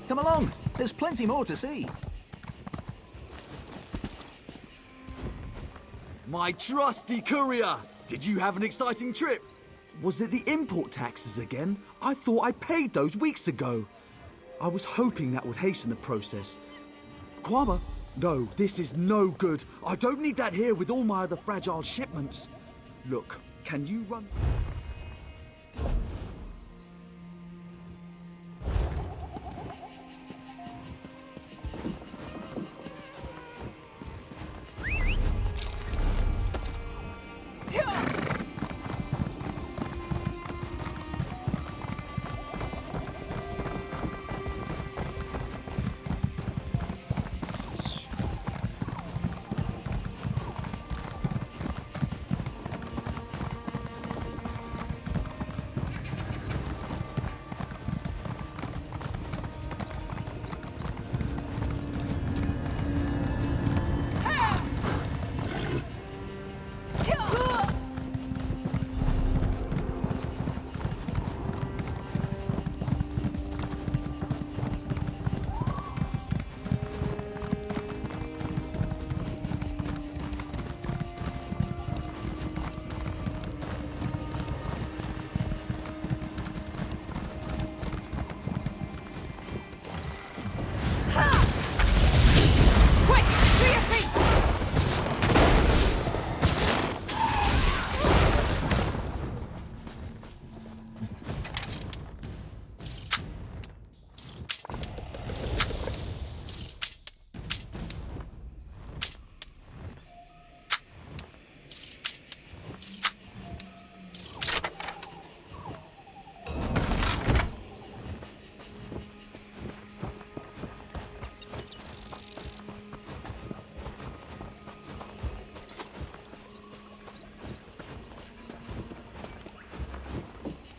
Come along, there's plenty more to see. My trusty courier! Did you have an exciting trip? Was it the import taxes again? I thought I paid those weeks ago. I was hoping that would hasten the process. Kwama? No, this is no good. I don't need that here with all my other fragile shipments. Look, can you run...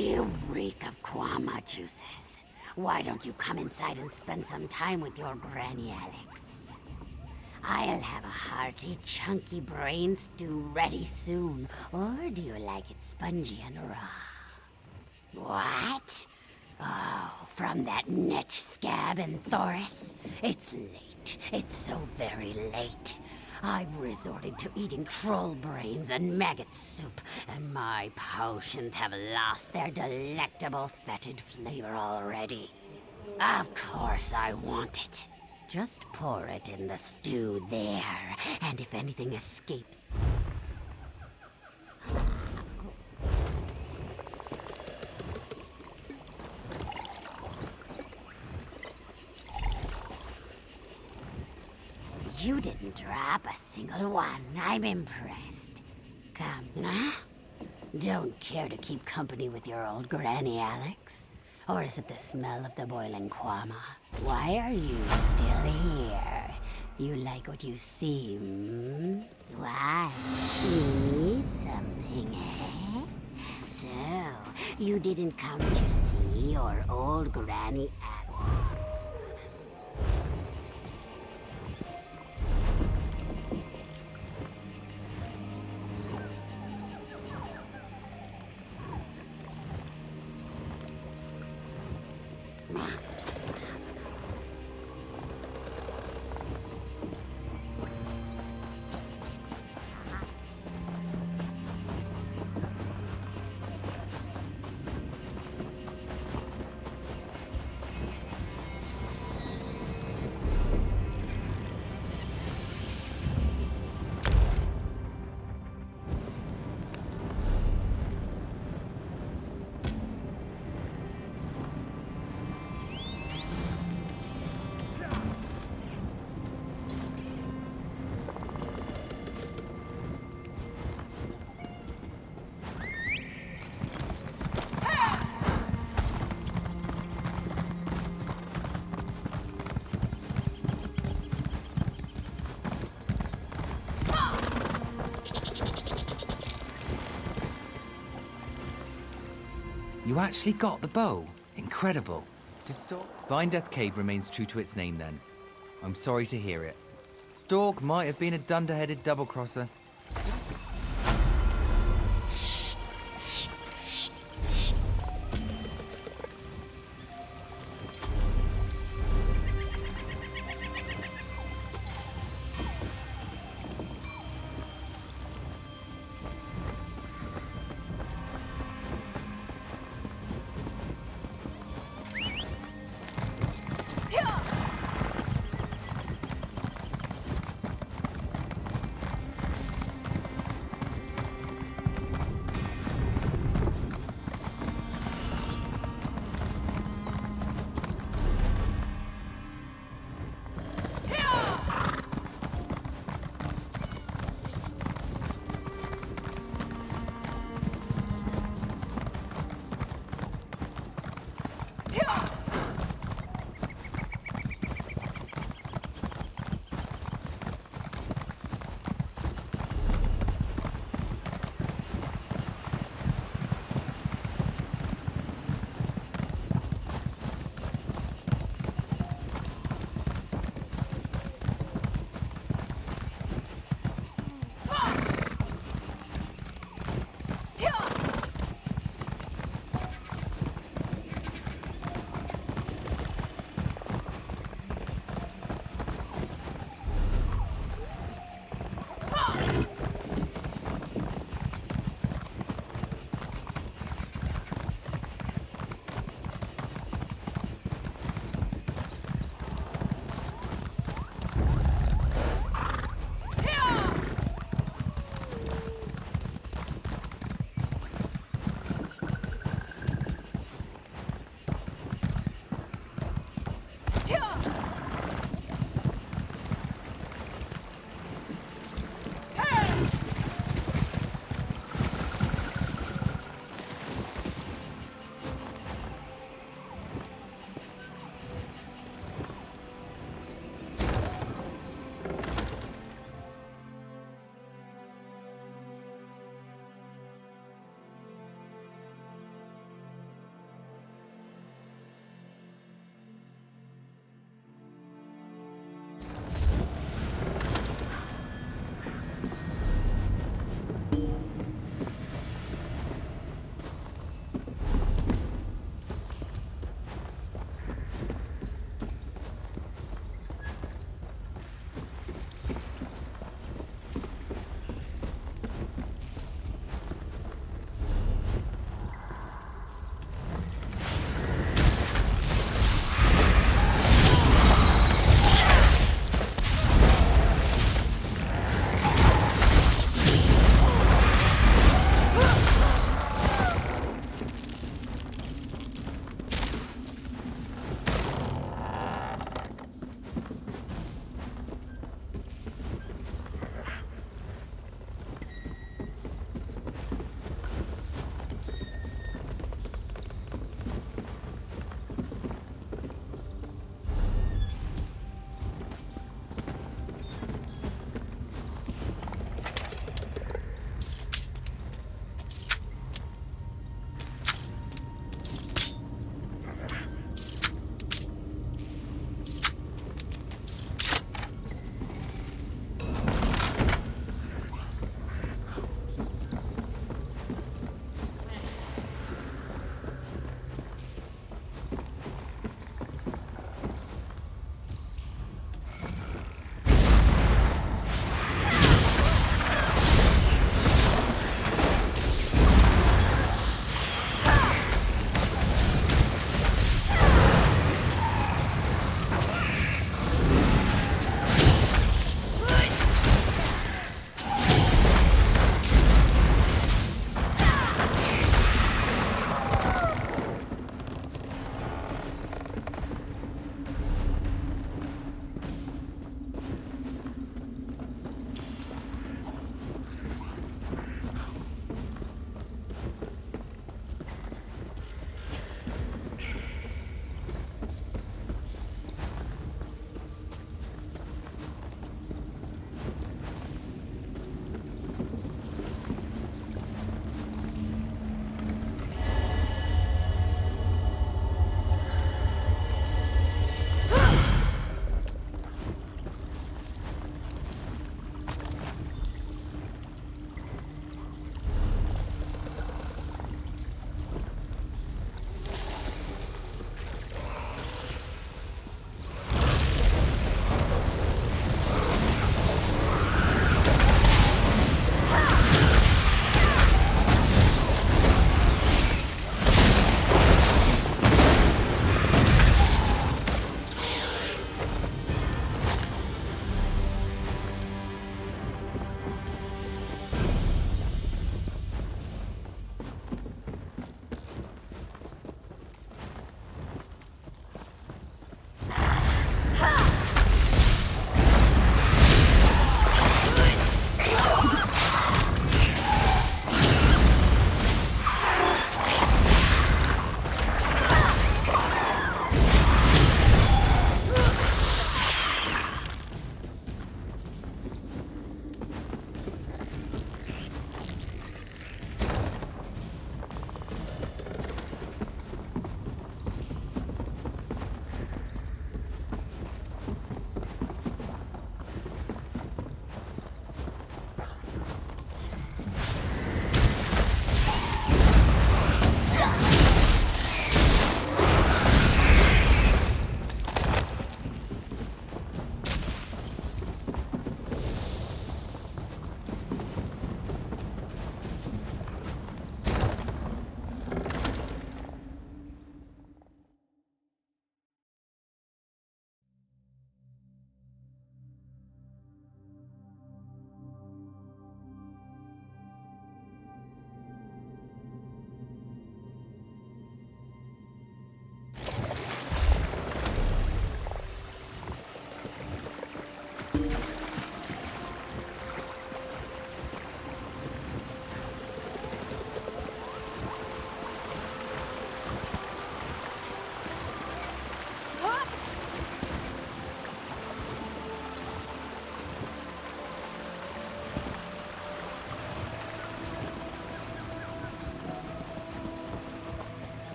You reek of Kwama juices. Why don't you come inside and spend some time with your Granny Alex? I'll have a hearty, chunky brain stew ready soon. Or do you like it spongy and raw? What? Oh, from that netch scab in Thoris? It's late. It's so very late. I've resorted to eating troll brains and maggot soup, and my potions have lost their delectable fetid flavor already. Of course I want it. Just pour it in the stew there, and if anything escapes... You didn't drop a single one. I'm impressed. Come, huh? Don't care to keep company with your old Granny Alex? Or is it the smell of the boiling Kwama? Why are you still here? You like what you see, hmm? Why? Need something, eh? So, you didn't come to see your old Granny Alex? You actually got the bow? Incredible. Vine Death Cave remains true to its name then. I'm sorry to hear it. Stork might have been a dunderheaded double-crosser.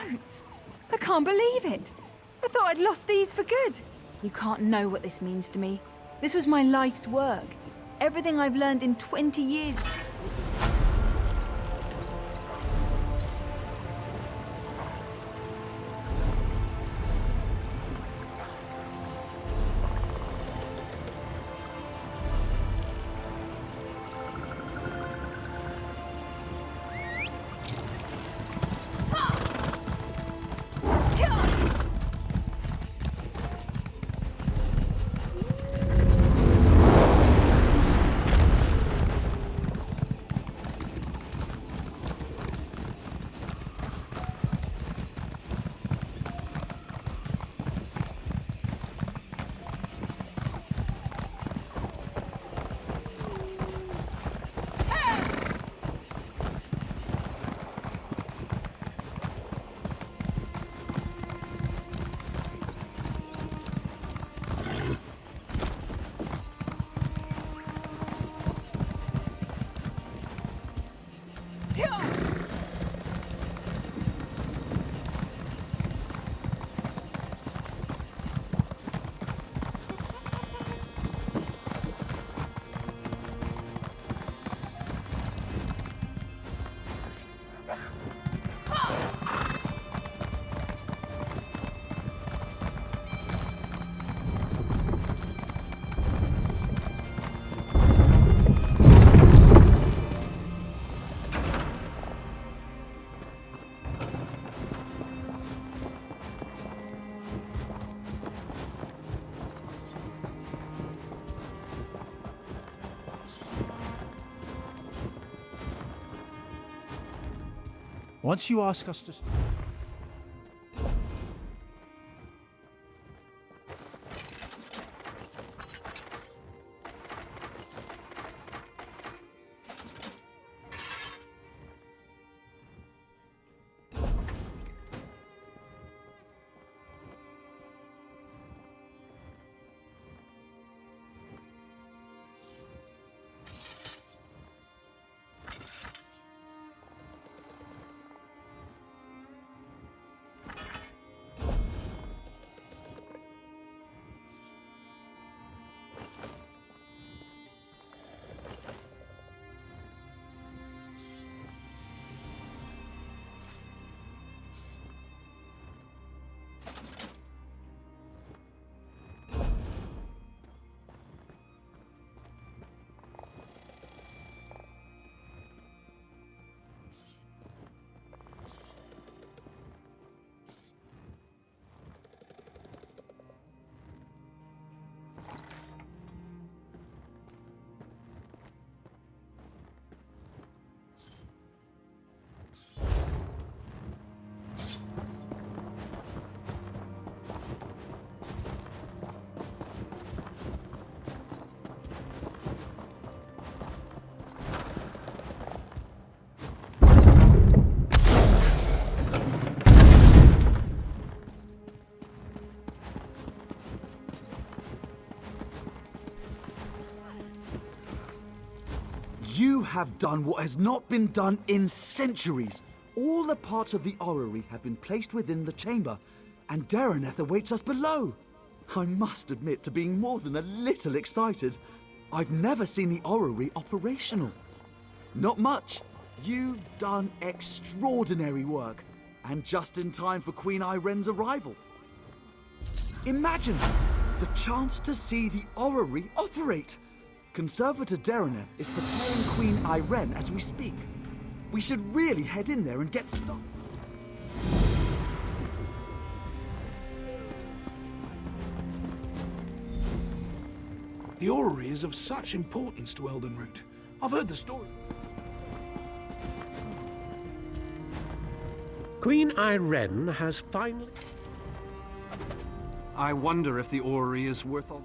notes. I can't believe it. I thought I'd lost these for good. You can't know what this means to me. This was my life's work. Everything I've learned in 20 years. Once you ask us to... You have done what has not been done in centuries. All the parts of the orrery have been placed within the chamber, and Dareneth awaits us below. I must admit to being more than a little excited. I've never seen the orrery operational. Not much. You've done extraordinary work, and just in time for Queen Iren's arrival. Imagine the chance to see the orrery operate. Conservator Dareneth is preparing Queen Iren as we speak. We should really head in there and get started. The orrery is of such importance to Eldenroot. I've heard the story. Queen Iren has finally... I wonder if the orrery is worth all...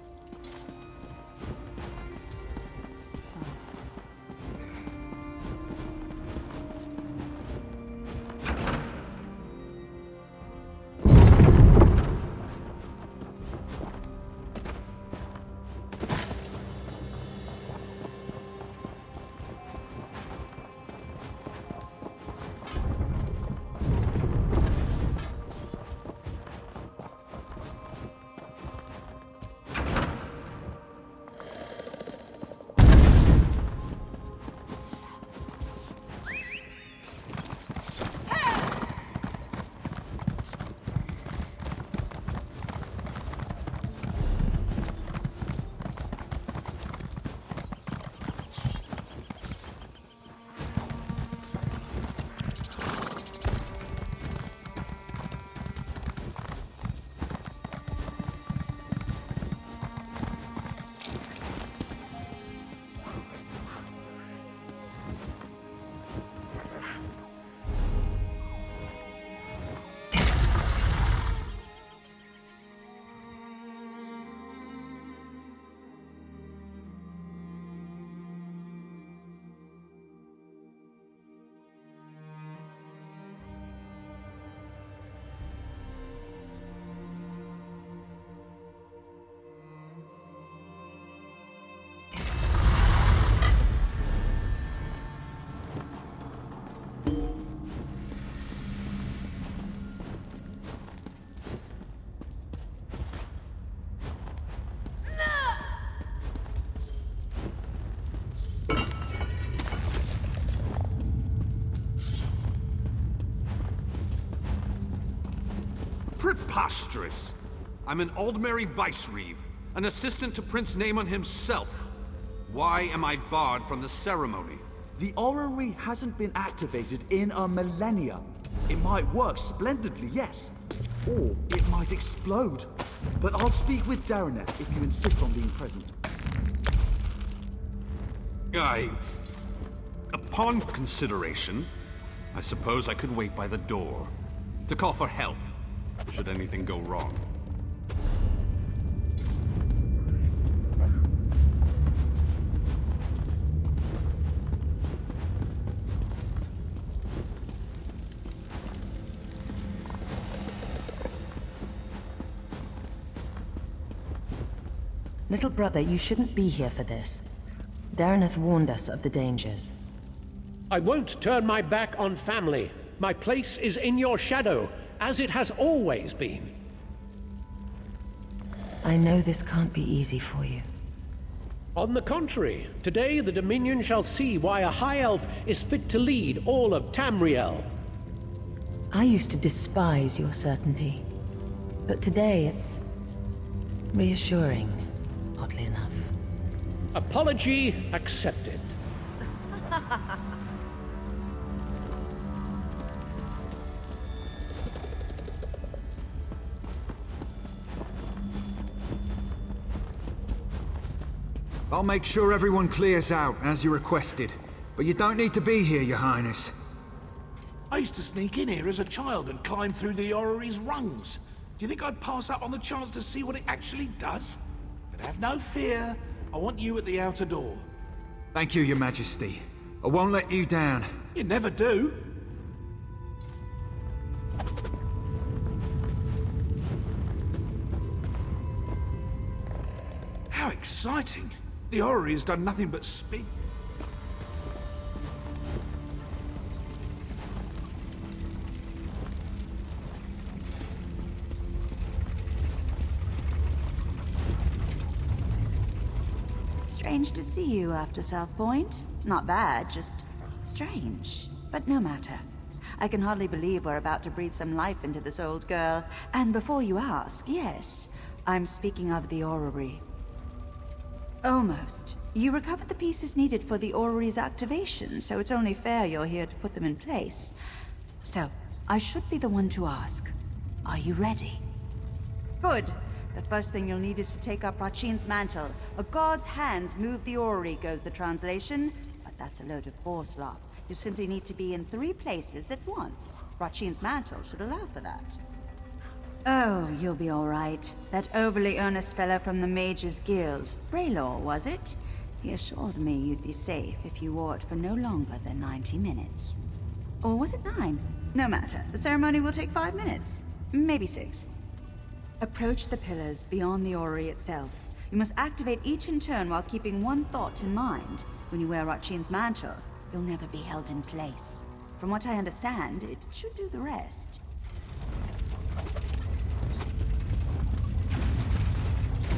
preposterous. I'm an Aldmeri Vice-Reeve, an assistant to Prince Naemon himself. Why am I barred from the ceremony? The orrery hasn't been activated in a millennia. It might work splendidly, yes. Or it might explode. But I'll speak with Darineth if you insist on being present. Upon consideration, I suppose I could wait by the door to call for help, should anything go wrong. Little brother, you shouldn't be here for this. Darineth warned us of the dangers. I won't turn my back on family. My place is in your shadow, as it has always been. I know this can't be easy for you. On the contrary, today the Dominion shall see why a High Elf is fit to lead all of Tamriel. I used to despise your certainty. But today it's reassuring, oddly enough. Apology accepted. I'll make sure everyone clears out, as you requested. But you don't need to be here, Your Highness. I used to sneak in here as a child and climb through the orrery's rungs. Do you think I'd pass up on the chance to see what it actually does? But have no fear. I want you at the outer door. Thank you, Your Majesty. I won't let you down. You never do. How exciting! The orrery has done nothing but spin. Strange to see you after South Point. Not bad, just strange. But no matter. I can hardly believe we're about to breathe some life into this old girl. And before you ask, yes, I'm speaking of the orrery. Almost. You recovered the pieces needed for the orrery's activation, so it's only fair you're here to put them in place. So, I should be the one to ask. Are you ready? Good. The first thing you'll need is to take up Rachin's mantle. A god's hands move the orrery, goes the translation. But that's a load of boar slop. You simply need to be in 3 places at once. Rachin's mantle should allow for that. Oh, you'll be all right. That overly earnest fellow from the Mages Guild. Braylor, was it? He assured me you'd be safe if you wore it for no longer than 90 minutes. Or was it 9? No matter. The ceremony will take 5 minutes. Maybe 6. Approach the pillars beyond the orrery itself. You must activate each in turn while keeping one thought in mind. When you wear Rachin's mantle, you'll never be held in place. From what I understand, it should do the rest.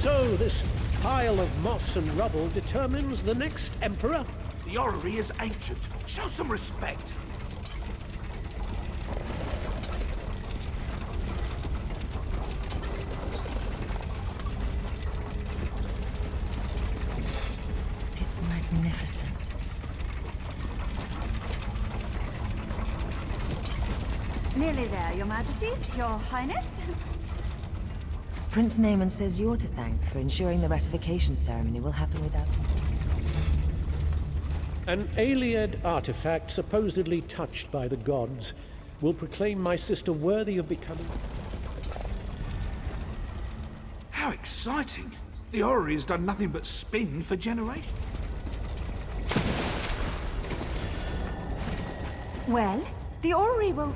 So this pile of moss and rubble determines the next emperor? The orrery is ancient. Show some respect. It's magnificent. Nearly there, Your Majesties, Your Highness. Prince Naemon says you're to thank for ensuring the ratification ceremony will happen without... An Ayleid artifact supposedly touched by the gods will proclaim my sister worthy of becoming... How exciting! The orrery has done nothing but spin for generations. Well, the orrery will...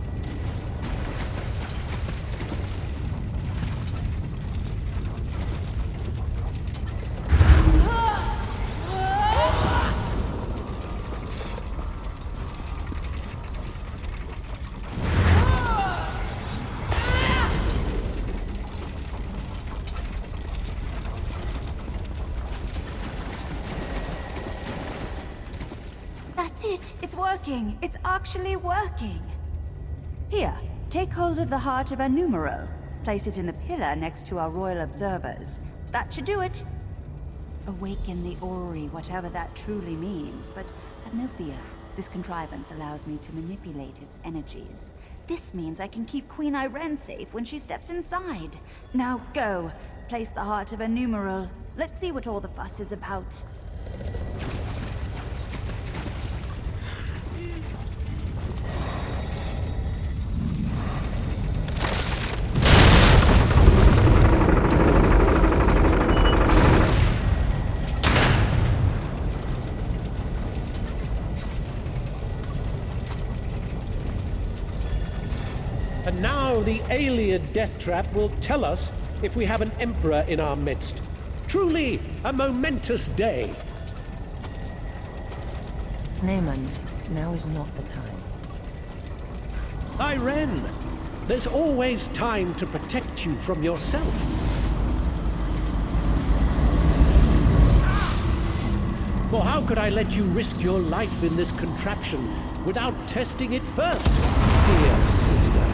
That's it! It's working! It's actually working! Here, take hold of the heart of a numeral. Place it in the pillar next to our royal observers. That should do it. Awaken the orrery, whatever that truly means, but have no fear. This contrivance allows me to manipulate its energies. This means I can keep Queen Irene safe when she steps inside. Now go. Place the heart of a numeral. Let's see what all the fuss is about. And now the Ayleid death trap will tell us if we have an emperor in our midst. Truly a momentous day. Naaman, now is not the time. Irene, there's always time to protect you from yourself. For how could I let you risk your life in this contraption without testing it first, dear sister?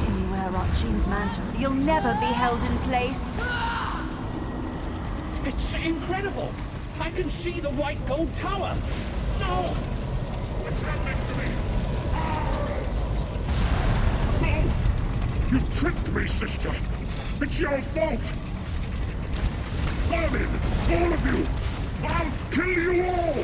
When you wear Rotchin's mantle, you'll never be held in place. It's incredible! I can see the white gold tower! No! What's happening to me? No! You tricked me, sister! It's your fault! Come in, all of you! I'll kill you all!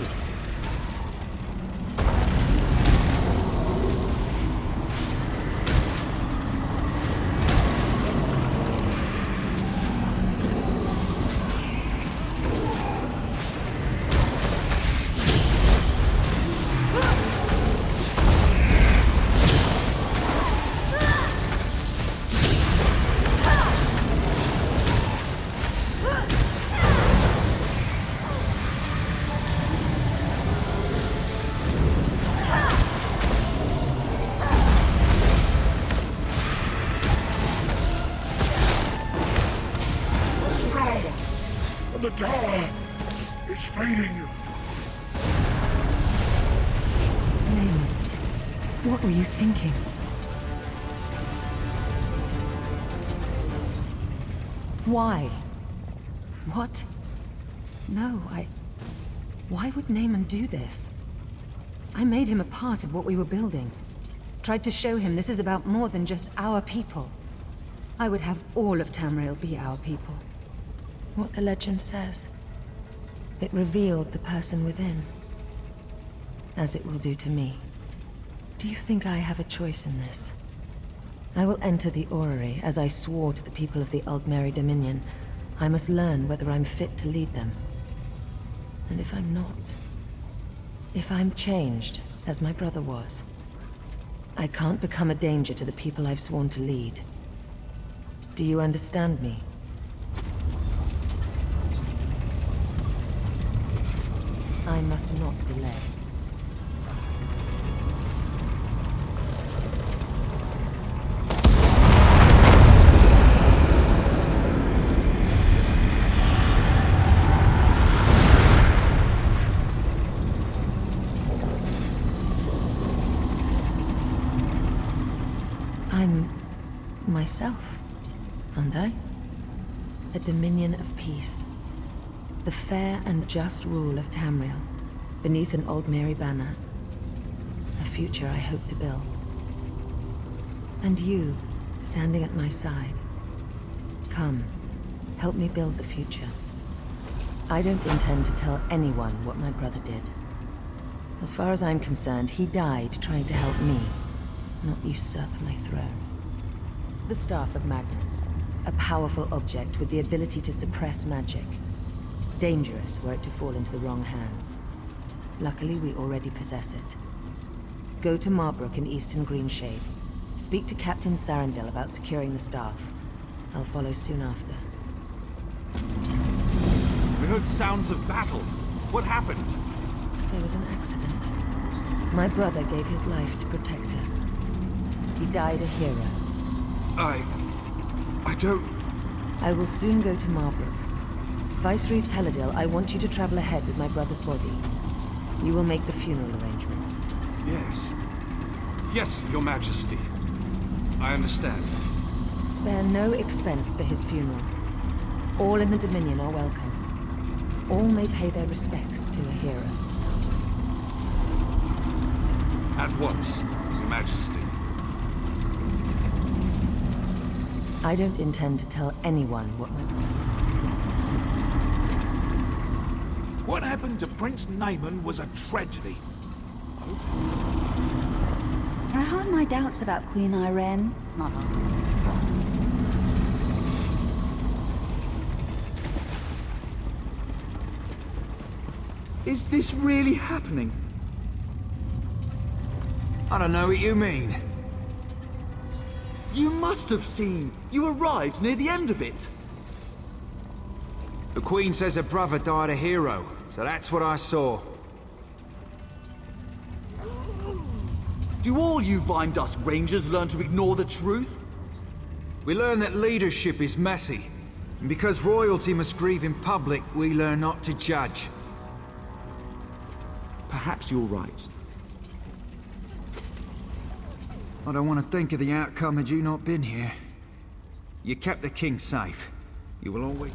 The tower is fading. Naaman, what were you thinking? Why? What? No, Why would Naaman do this? I made him a part of what we were building. Tried to show him this is about more than just our people. I would have all of Tamriel be our people. What the legend says. It revealed the person within. As it will do to me. Do you think I have a choice in this? I will enter the orrery as I swore to the people of the Aldmeri Dominion. I must learn whether I'm fit to lead them. And if I'm not, if I'm changed, as my brother was, I can't become a danger to the people I've sworn to lead. Do you understand me? I must not delay. I'm myself, aren't I? A dominion of peace. The fair and just rule of Tamriel, beneath an Aldmeri banner. A future I hope to build. And you, standing at my side. Come, help me build the future. I don't intend to tell anyone what my brother did. As far as I'm concerned, he died trying to help me, not usurp my throne. The Staff of Magnus, a powerful object with the ability to suppress magic. Dangerous were it to fall into the wrong hands. Luckily, we already possess it. Go to Marbrook in eastern Greenshade. Speak to Captain Sarandel about securing the staff. I'll follow soon after. We heard sounds of battle. What happened? There was an accident. My brother gave his life to protect us. He died a hero. I don't... I will soon go to Marbrook. Viceroy Peladil, I want you to travel ahead with my brother's body. You will make the funeral arrangements. Yes. Yes, Your Majesty. I understand. spare no expense for his funeral. All in the Dominion are welcome. All may pay their respects to a hero. At once, Your Majesty. I don't intend to tell anyone what went wrong. What happened to Prince Naaman was a tragedy. I had my doubts about Queen Irene, Mother. Is this really happening? I don't know what you mean. You must have seen. You arrived near the end of it. The Queen says her brother died a hero, so that's what I saw. Do all you Vine Dusk Rangers learn to ignore the truth? We learn that leadership is messy. And because royalty must grieve in public, we learn not to judge. Perhaps you're right. I don't want to think of the outcome had you not been here. You kept the king safe. You will always...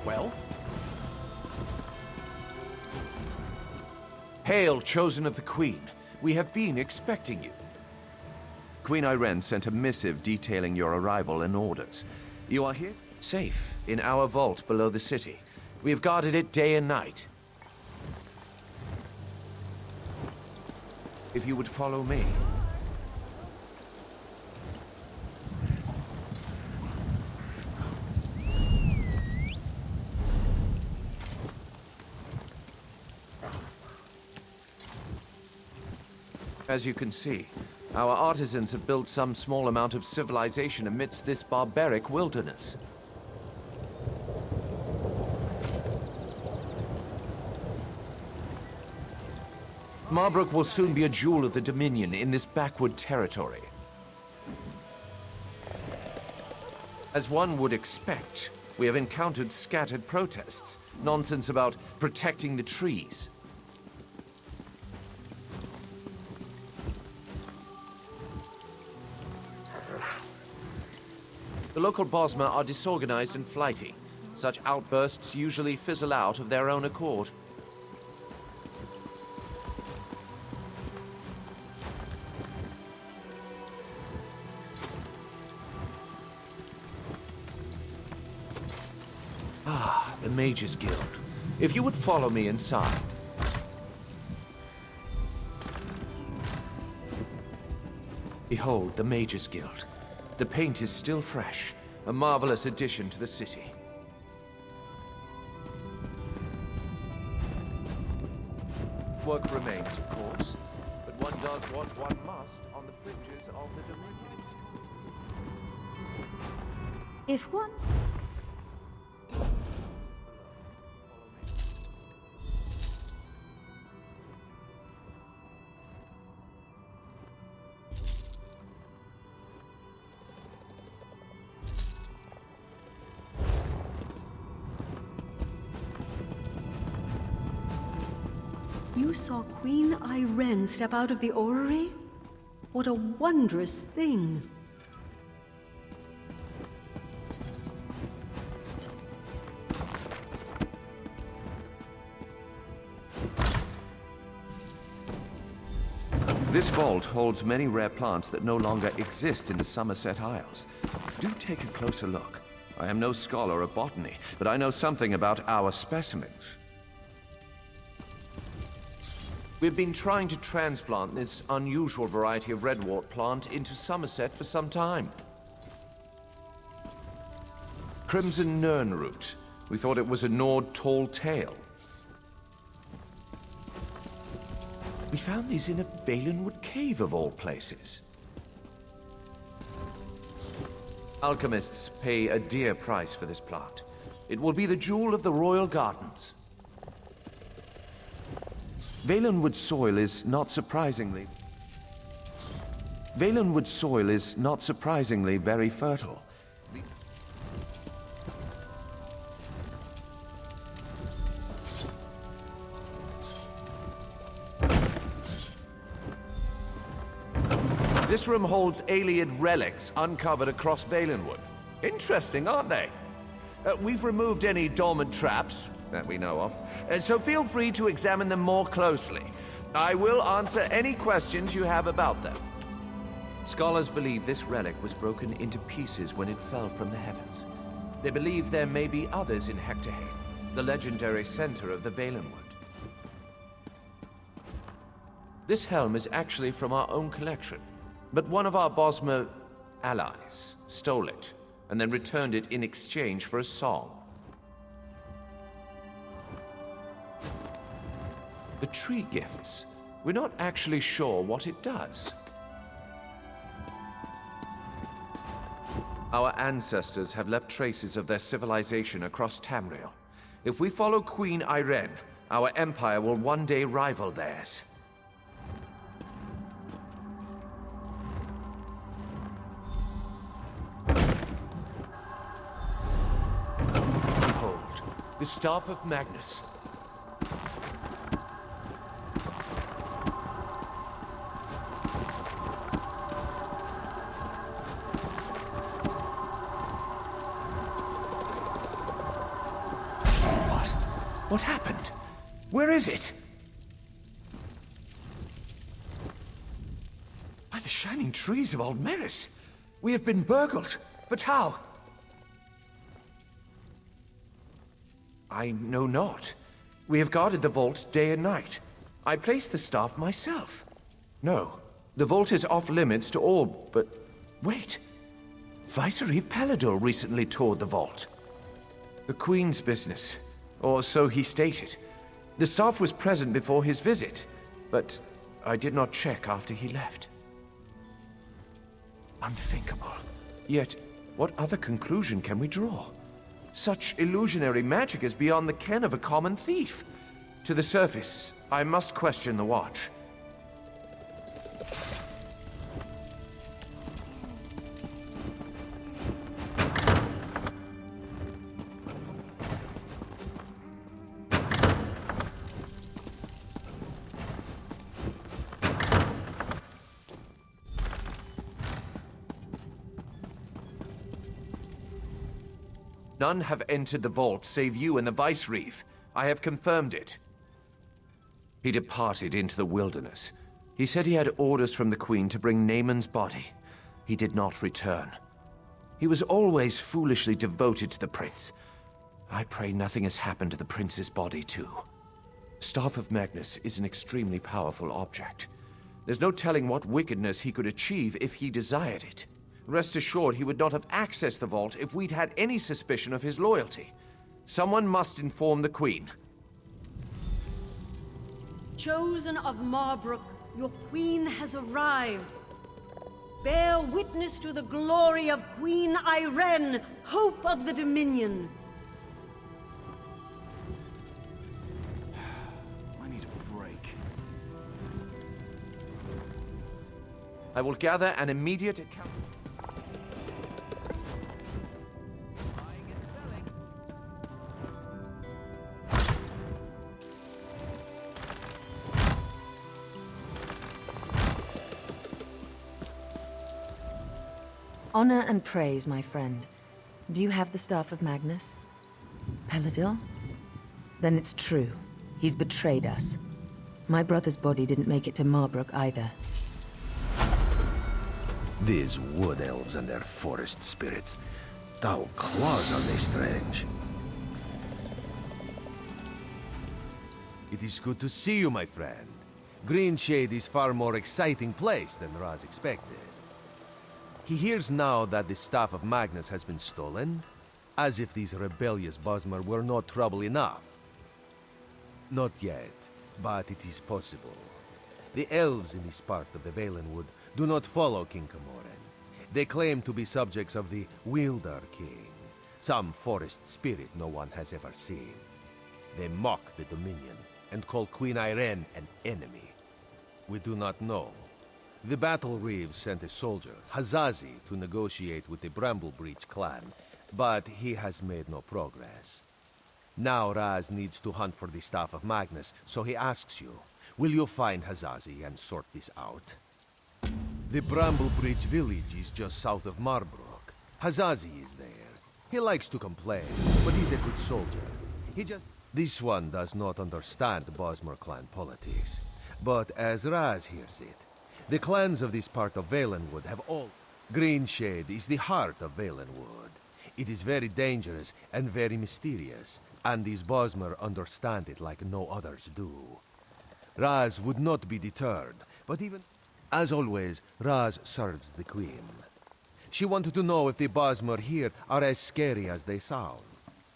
Well? Hail, chosen of the Queen. We have been expecting you. Queen Irene sent a missive detailing your arrival and orders. You are here? Safe, in our vault below the city. We have guarded it day and night. If you would follow me. As you can see, our artisans have built some small amount of civilization amidst this barbaric wilderness. Marbrook will soon be a jewel of the Dominion in this backwood territory. As one would expect, we have encountered scattered protests, nonsense about protecting the trees. The local Bosmer are disorganized and flighty. Such outbursts usually fizzle out of their own accord. Ah, the Mages Guild. If you would follow me inside. Behold the Mages Guild. The paint is still fresh, a marvelous addition to the city. Work remains, of course, but one does what one must on the fringes of the Dominion. If one... You saw Queen Irene step out of the orrery? What a wondrous thing. This vault holds many rare plants that no longer exist in the Somerset Isles. Do take a closer look. I am no scholar of botany, but I know something about our specimens. We've been trying to transplant this unusual variety of redwort plant into Somerset for some time. Crimson Nernroot. We thought it was a gnawed tall tale. We found these in a Valenwood cave of all places. Alchemists pay a dear price for this plant. It will be the jewel of the royal gardens. Valenwood soil is not surprisingly very fertile. This room holds Ayleid relics uncovered across Valenwood. Interesting, aren't they? We've removed any dormant traps that we know of, so feel free to examine them more closely. I will answer any questions you have about them. Scholars believe this relic was broken into pieces when it fell from the heavens. They believe there may be others in Hectorhaim, the legendary center of the Valenwood. This helm is actually from our own collection, but one of our Bosmer allies stole it and then returned it in exchange for a song. The tree gifts. We're not actually sure what it does. Our ancestors have left traces of their civilization across Tamriel. If we follow Queen Irene, our empire will one day rival theirs. Behold, the Staff of Magnus. What happened? Where is it? By the shining trees of Old Meris! We have been burgled! But how? I know not. We have guarded the vault day and night. I placed the staff myself. No, the vault is off limits to all, but wait. Viceroy Palador recently toured the vault. The Queen's business, or so he stated. The staff was present before his visit, but I did not check after he left. Unthinkable. Yet, what other conclusion can we draw? Such illusionary magic is beyond the ken of a common thief. To the surface, I must question the watch. None have entered the vault save you and the Vicereeve. I have confirmed it. He departed into the wilderness. He said he had orders from the Queen to bring Naaman's body. He did not return. He was always foolishly devoted to the prince. I pray nothing has happened to the prince's body, too. Staff of Magnus is an extremely powerful object. There's no telling what wickedness he could achieve if he desired it. Rest assured, he would not have accessed the vault if we'd had any suspicion of his loyalty. Someone must inform the Queen. Chosen of Marbrook, your queen has arrived. Bear witness to the glory of Queen Irene, hope of the Dominion. I need a break. I will gather an immediate account. Honor and praise, my friend. Do you have the Staff of Magnus? Paladil? Then it's true. He's betrayed us. My brother's body didn't make it to Marbrook either. These wood elves and their forest spirits. How claws are they strange? It is good to see you, my friend. Greenshade is far more exciting place than Raz expected. He hears now that the Staff of Magnus has been stolen, as if these rebellious Bosmer were not trouble enough. Not yet, but it is possible. The elves in this part of the Valenwood do not follow King Camoran. They claim to be subjects of the Wilder King, some forest spirit no one has ever seen. They mock the Dominion and call Queen Irene an enemy. We do not know. The Battle Reeves sent a soldier, Hazazi, to negotiate with the Bramblebreach clan, but he has made no progress. Now Raz needs to hunt for the Staff of Magnus, so he asks you, will you find Hazazi and sort this out? The Bramblebreach village is just south of Marbrook. Hazazi is there. He likes to complain, but he's a good soldier. This one does not understand Bosmer clan politics. But as Raz hears it, the clans of this part of Valenwood have all... Greenshade is the heart of Valenwood. It is very dangerous and very mysterious, and these Bosmer understand it like no others do. Raz would not be deterred, but even... As always, Raz serves the Queen. She wanted to know if the Bosmer here are as scary as they sound.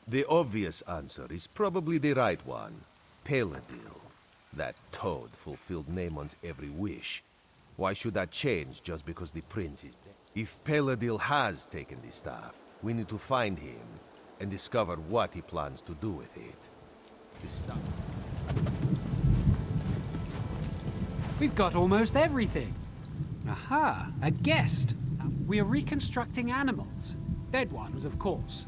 The obvious answer is probably the right one. Paladil. That toad fulfilled Naaman's every wish. Why should that change just because the prince is dead? If Paladil has taken the staff, we need to find him and discover what he plans to do with it. The staff... We've got almost everything. Aha, a guest. We are reconstructing animals. Dead ones, of course.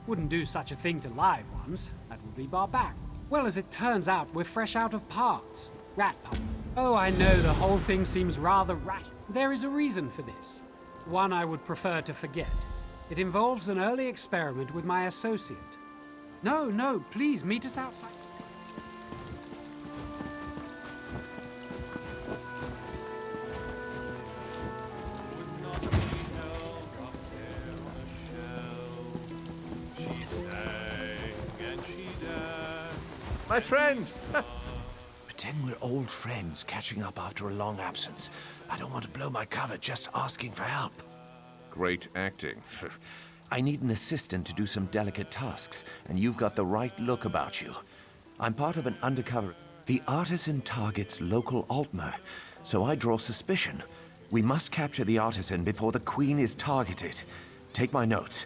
Wouldn't do such a thing to live ones. That would be barbaric. Well, as it turns out, we're fresh out of parts. Rat. Oh, I know the whole thing seems rather rash. There is a reason for this. One I would prefer to forget. It involves an early experiment with my associate. No, please meet us outside. My friend! Pretend we're old friends catching up after a long absence. I don't want to blow my cover just asking for help. Great acting. I need an assistant to do some delicate tasks, and you've got the right look about you. I'm part of an undercover... The artisan targets local Altmer, so I draw suspicion. We must capture the artisan before the Queen is targeted. Take my notes.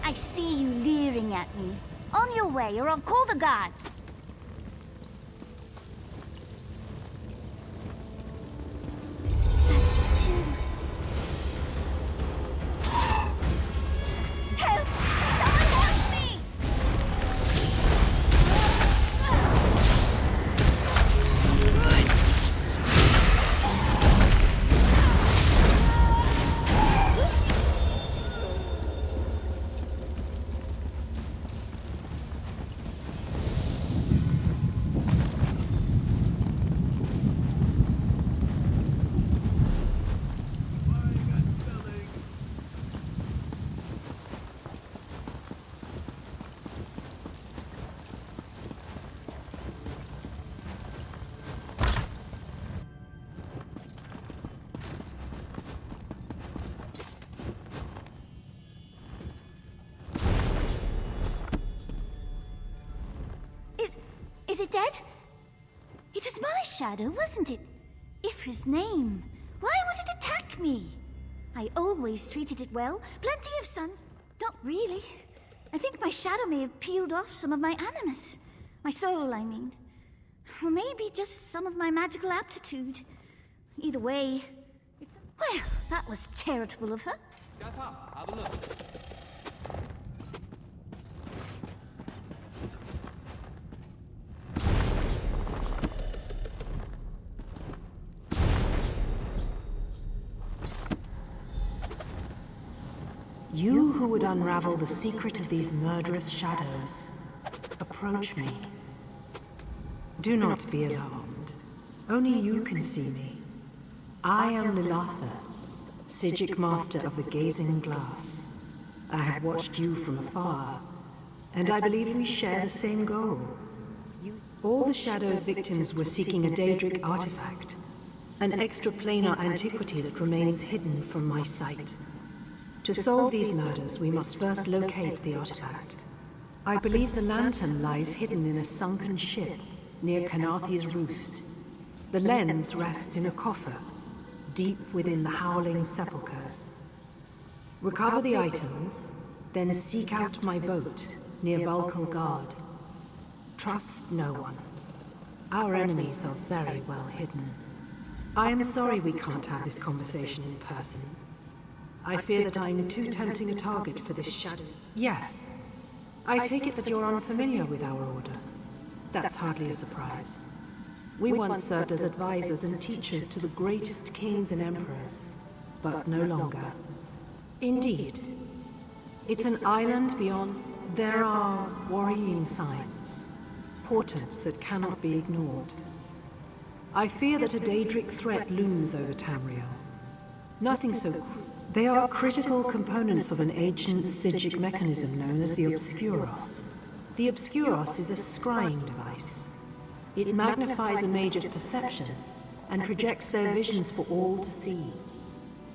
I see you leering at me. On your way, or I'll call the guards. Help! Someone help me! Is it dead? It was my shadow, wasn't it? Ifra's name. Why would it attack me? I always treated it well. Plenty of sun. Not really. I think my shadow may have peeled off some of my animus. My soul, I mean. Or maybe just some of my magical aptitude. Either way, it's... Well, that was charitable of her. Step up, have a look. You who would unravel the secret of these murderous shadows, approach me. Do not be alarmed. Only you can see me. I am Lilatha, Psijic Master of the Gazing Glass. I have watched you from afar, and I believe we share the same goal. All the Shadow's victims were seeking a Daedric artifact, an extraplanar antiquity that remains hidden from my sight. To solve these murders, we must first locate the artifact. I believe the lantern lies hidden in a sunken ship near Kanathi's roost. The lens rests in a coffer, deep within the howling sepulchres. Recover the items, then seek out my boat near Vulcal Guard. Trust no one. Our enemies are very well hidden. I am sorry we can't have this conversation in person. I fear that I'm too tempting a target for this shadow. Yes. I take it that you're unfamiliar with our order. That's hardly a surprise. We once served as advisors and teachers to the greatest kings and emperors, but no longer. Indeed. It's an island beyond... There are worrying signs, portents that cannot be ignored. I fear that a Daedric threat looms over Tamriel. Nothing so... They are critical components of an ancient Psijic mechanism known as the Obscuros. The Obscuros is a scrying device. It magnifies a mage's perception and projects their visions for all to see.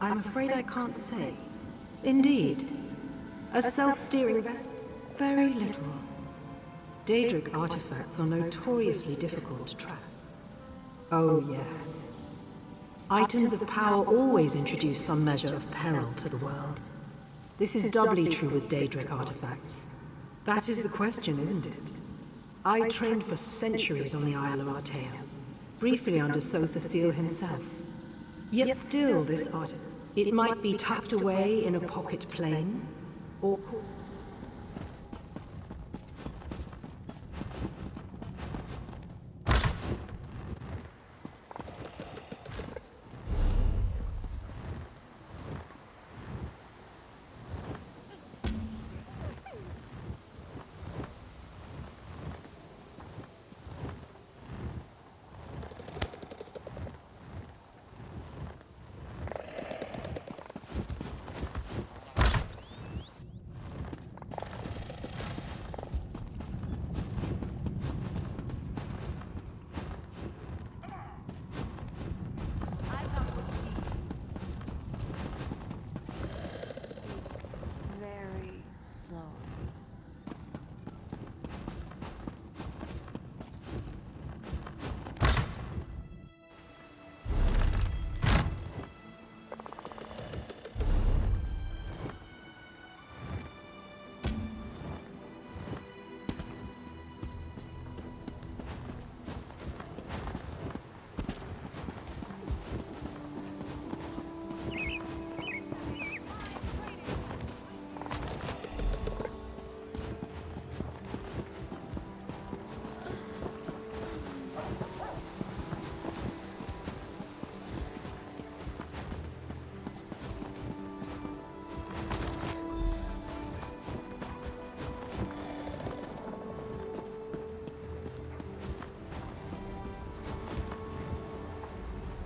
I'm afraid I can't say. Indeed. A self-steering vessel. Very little. Daedric artifacts are notoriously difficult to track. Oh, yes. Items of power always introduce some measure of peril to the world. This is doubly true with Daedric artifacts. That is the question, isn't it? I trained for centuries on the Isle of Artea, briefly under Sothasil himself. Yet still this artifact, it might be tucked away in a pocket plane, or...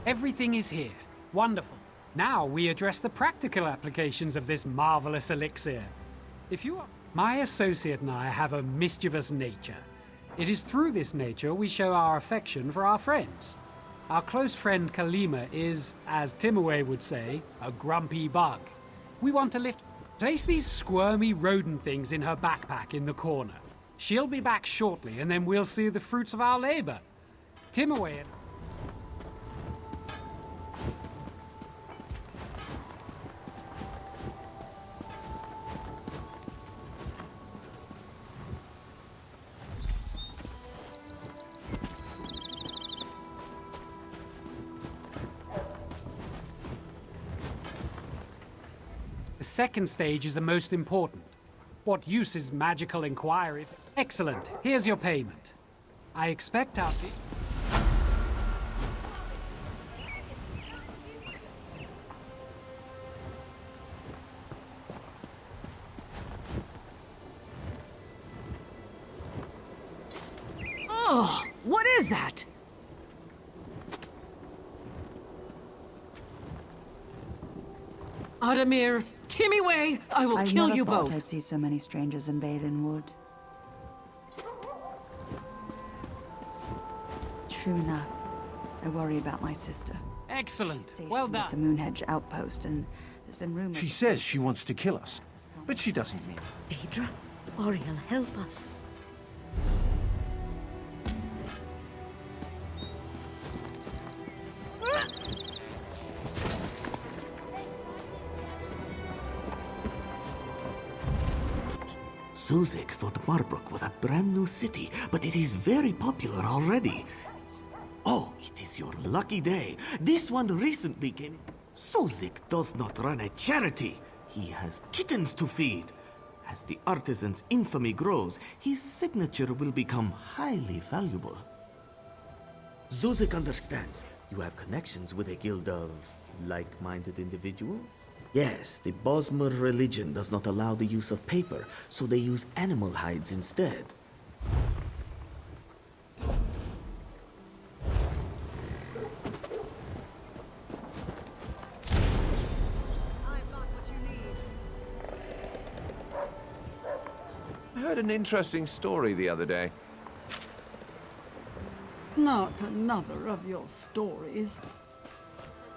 Everything is here. Wonderful. Now we address the practical applications of this marvelous elixir. If you are... My associate and I have a mischievous nature. It is through this nature we show our affection for our friends. Our close friend Kalima is, as Timaway would say, a grumpy bug. We want to lift... Place these squirmy rodent things in her backpack in the corner. She'll be back shortly, and then we'll see the fruits of our labor. Timaway and... The second stage is the most important. What use is magical inquiry? Excellent. Here's your payment. I expect our... Oh, what is that? Adamir, Timmy, I will kill you both. I never thought I'd see so many strangers in Balinwood. True enough. I worry about my sister. Excellent. Well done. At the Moonhedge outpost, and there's been rumors... She says she wants to kill us, but she doesn't mean it. Daedra, Oriel, help us. Suzik thought Marbrook was a brand new city, but it is very popular already. Oh, it is your lucky day. This one recently came. Suzik does not run a charity. He has kittens to feed. As the artisan's infamy grows, his signature will become highly valuable. Suzik understands. You have connections with a guild of like-minded individuals? Yes, the Bosmer religion does not allow the use of paper, so they use animal hides instead. heard an interesting story the other day. Not another of your stories.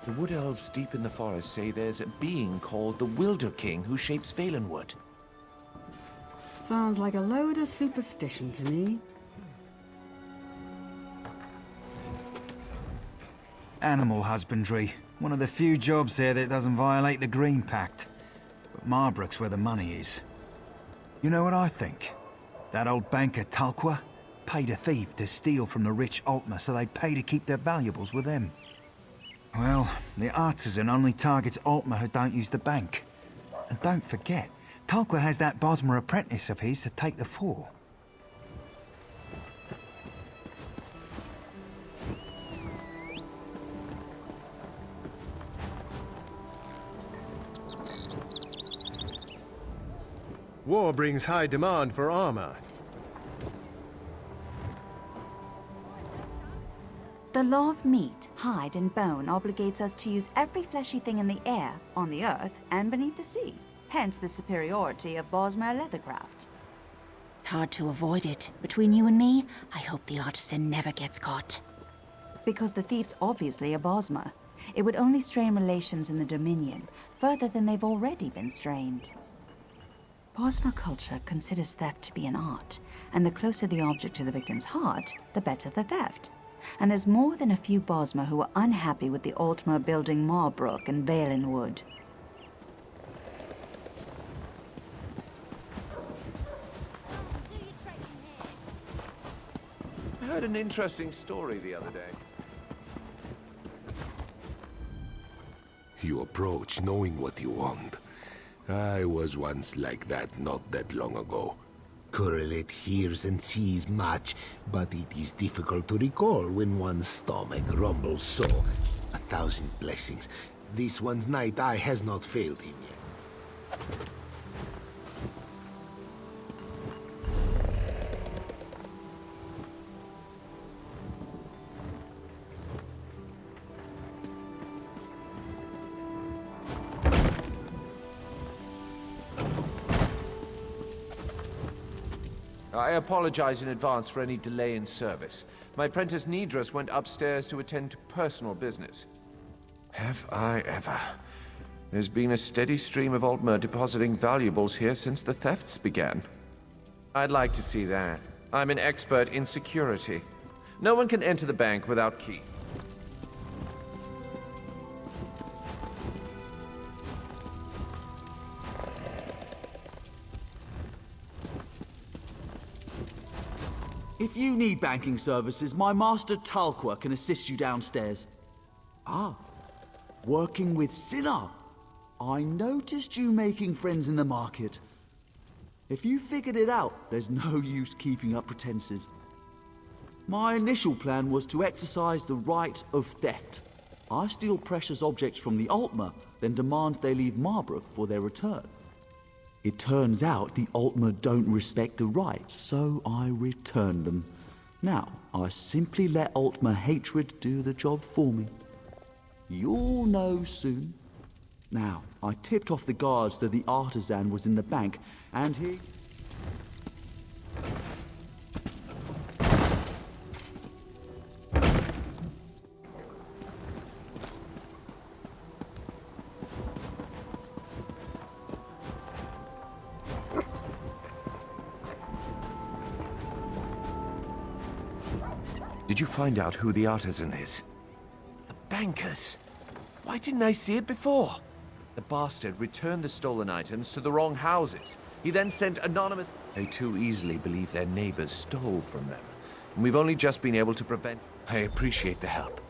The Wood Elves deep in the forest say there's a being called the Wilder King who shapes Valenwood. Sounds like a load of superstition to me. Animal husbandry. One of the few jobs here that doesn't violate the Green Pact. But Marbrook's where the money is. You know what I think? That old banker Talqua paid a thief to steal from the rich Altmer so they'd pay to keep their valuables with him. Well, the artisan only targets Altmer who don't use the bank. And don't forget, Talqua has that Bosmer apprentice of his to take the fall. War brings high demand for armor. The law of meat, hide, and bone obligates us to use every fleshy thing in the air, on the earth, and beneath the sea. Hence the superiority of Bosmer leathercraft. It's hard to avoid it. Between you and me, I hope the artisan never gets caught. Because the thief's obviously a Bosmer. It would only strain relations in the Dominion, further than they've already been strained. Bosmer culture considers theft to be an art, and the closer the object to the victim's heart, the better the theft. And there's more than a few Bosmer who are unhappy with the Altmer building Marbrook and Valenwood. I heard an interesting story the other day. You approach knowing what you want. I was once like that not that long ago. Correlate hears and sees much, but it is difficult to recall when one's stomach rumbles so. 1,000 blessings. This one's night eye has not failed him yet. I apologize in advance for any delay in service. My apprentice Nidras went upstairs to attend to personal business. Have I ever? There's been a steady stream of Altmer depositing valuables here since the thefts began. I'd like to see that. I'm an expert in security. No one can enter the bank without key. If you need banking services, my master Talqua can assist you downstairs. Ah, working with Sinner. I noticed you making friends in the market. If you figured it out, there's no use keeping up pretenses. My initial plan was to exercise the right of theft. I steal precious objects from the Altmer, then demand they leave Marbrook for their return. It turns out the Altmer don't respect the rights, so I return them. Now, I simply let Altmer hatred do the job for me. You'll know soon. Now, I tipped off the guards that the artisan was in the bank, and he... Did you find out who the artisan is? The bankers. Why didn't I see it before? The bastard returned the stolen items to the wrong houses. He then sent anonymous... They too easily believe their neighbors stole from them. And we've only just been able to prevent... I appreciate the help.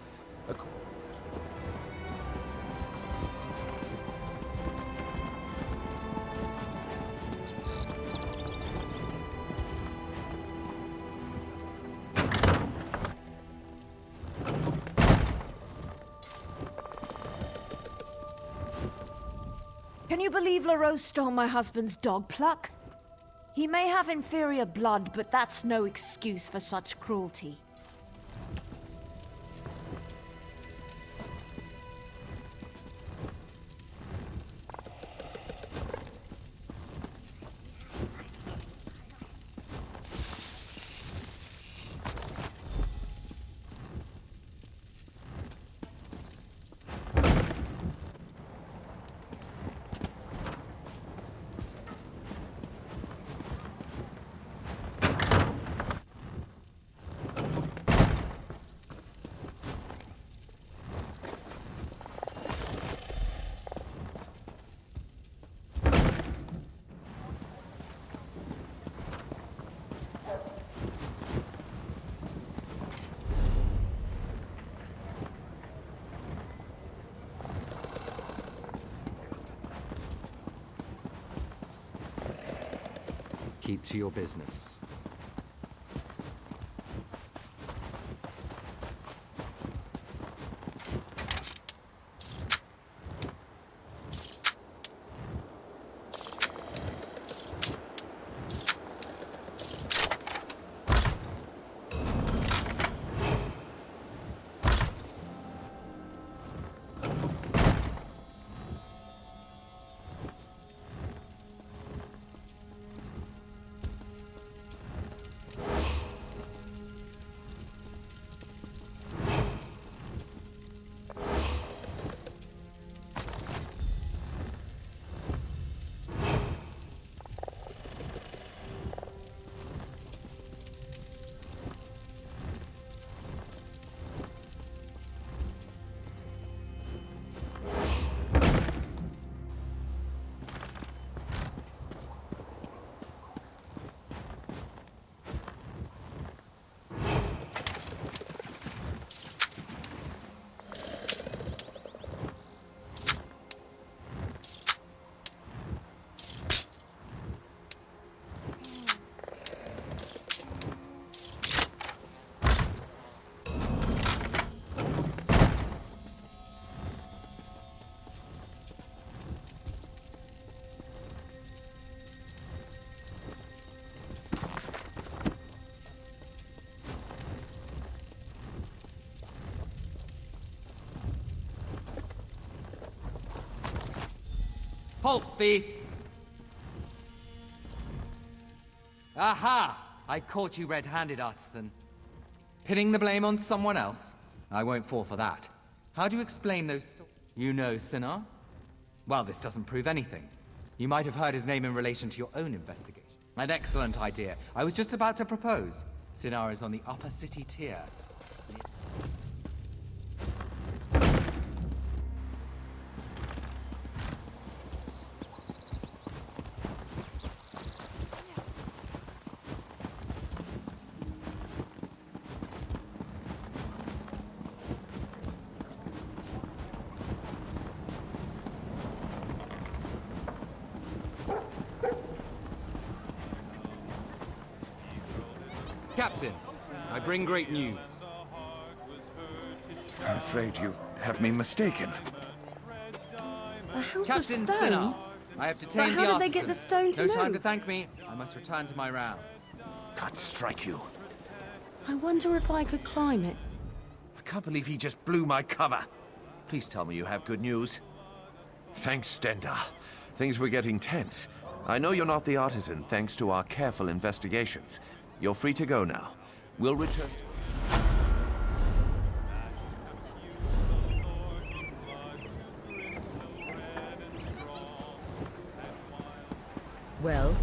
Can you believe LaRose stole my husband's dog pluck? He may have inferior blood, but that's no excuse for such cruelty. Keep to your business. Halt, thief! Aha! I caught you red-handed, artisan. Pinning the blame on someone else? I won't fall for that. How do you explain those You know Sinar? Well, this doesn't prove anything. You might have heard his name in relation to your own investigation. An excellent idea. I was just about to propose. Sinar is on the upper city tier. Captain, I bring great news. I'm afraid you have me mistaken. A house Captain of stone? Sinar, I have detained But the how artisan. did they get the stone to No time move? to thank me. I must return to my rounds. Can't strike you. I wonder if I could climb it. I can't believe he just blew my cover. Please tell me you have good news. Thanks, Stendar. Things were getting tense. I know you're not the artisan, thanks to our careful investigations. You're free to go now. We'll return... Well?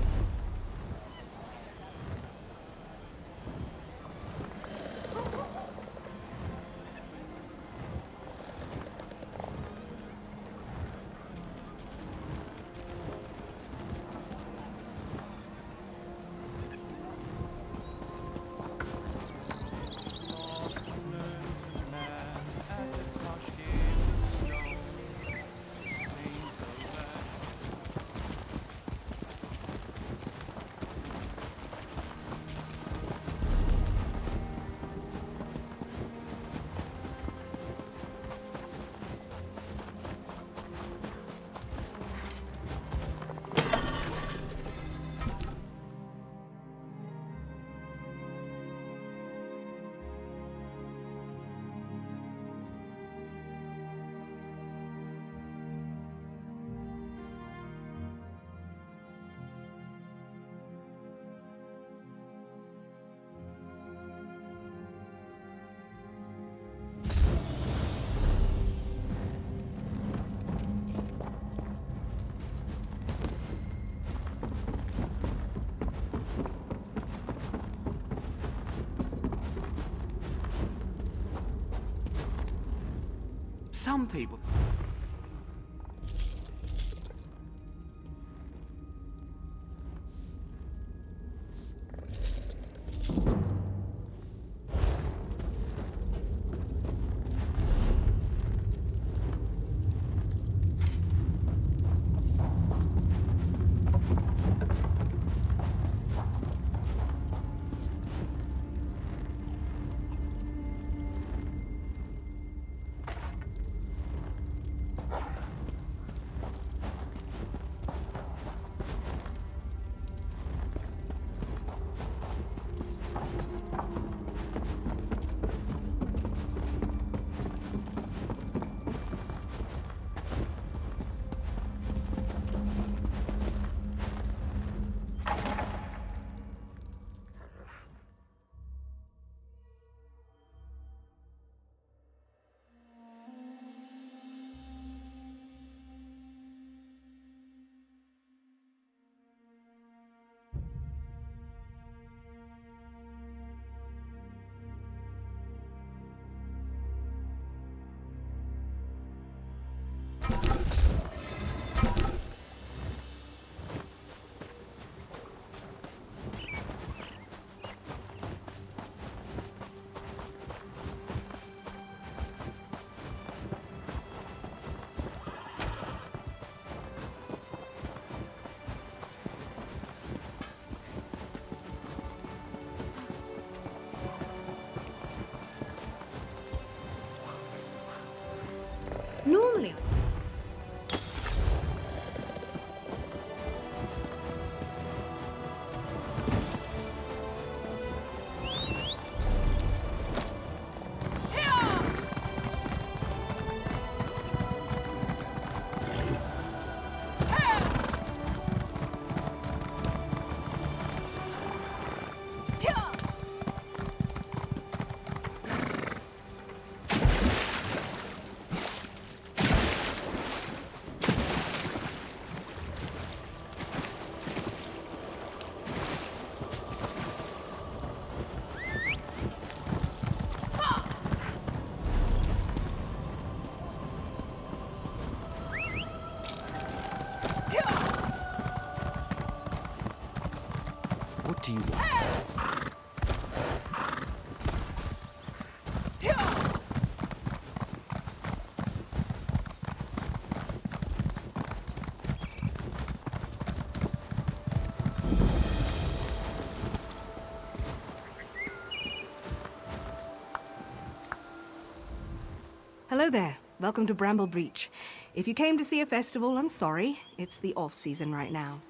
Some people... Hello there. Welcome to Bramble Breach. If you came to see a festival, I'm sorry. It's the off-season right now.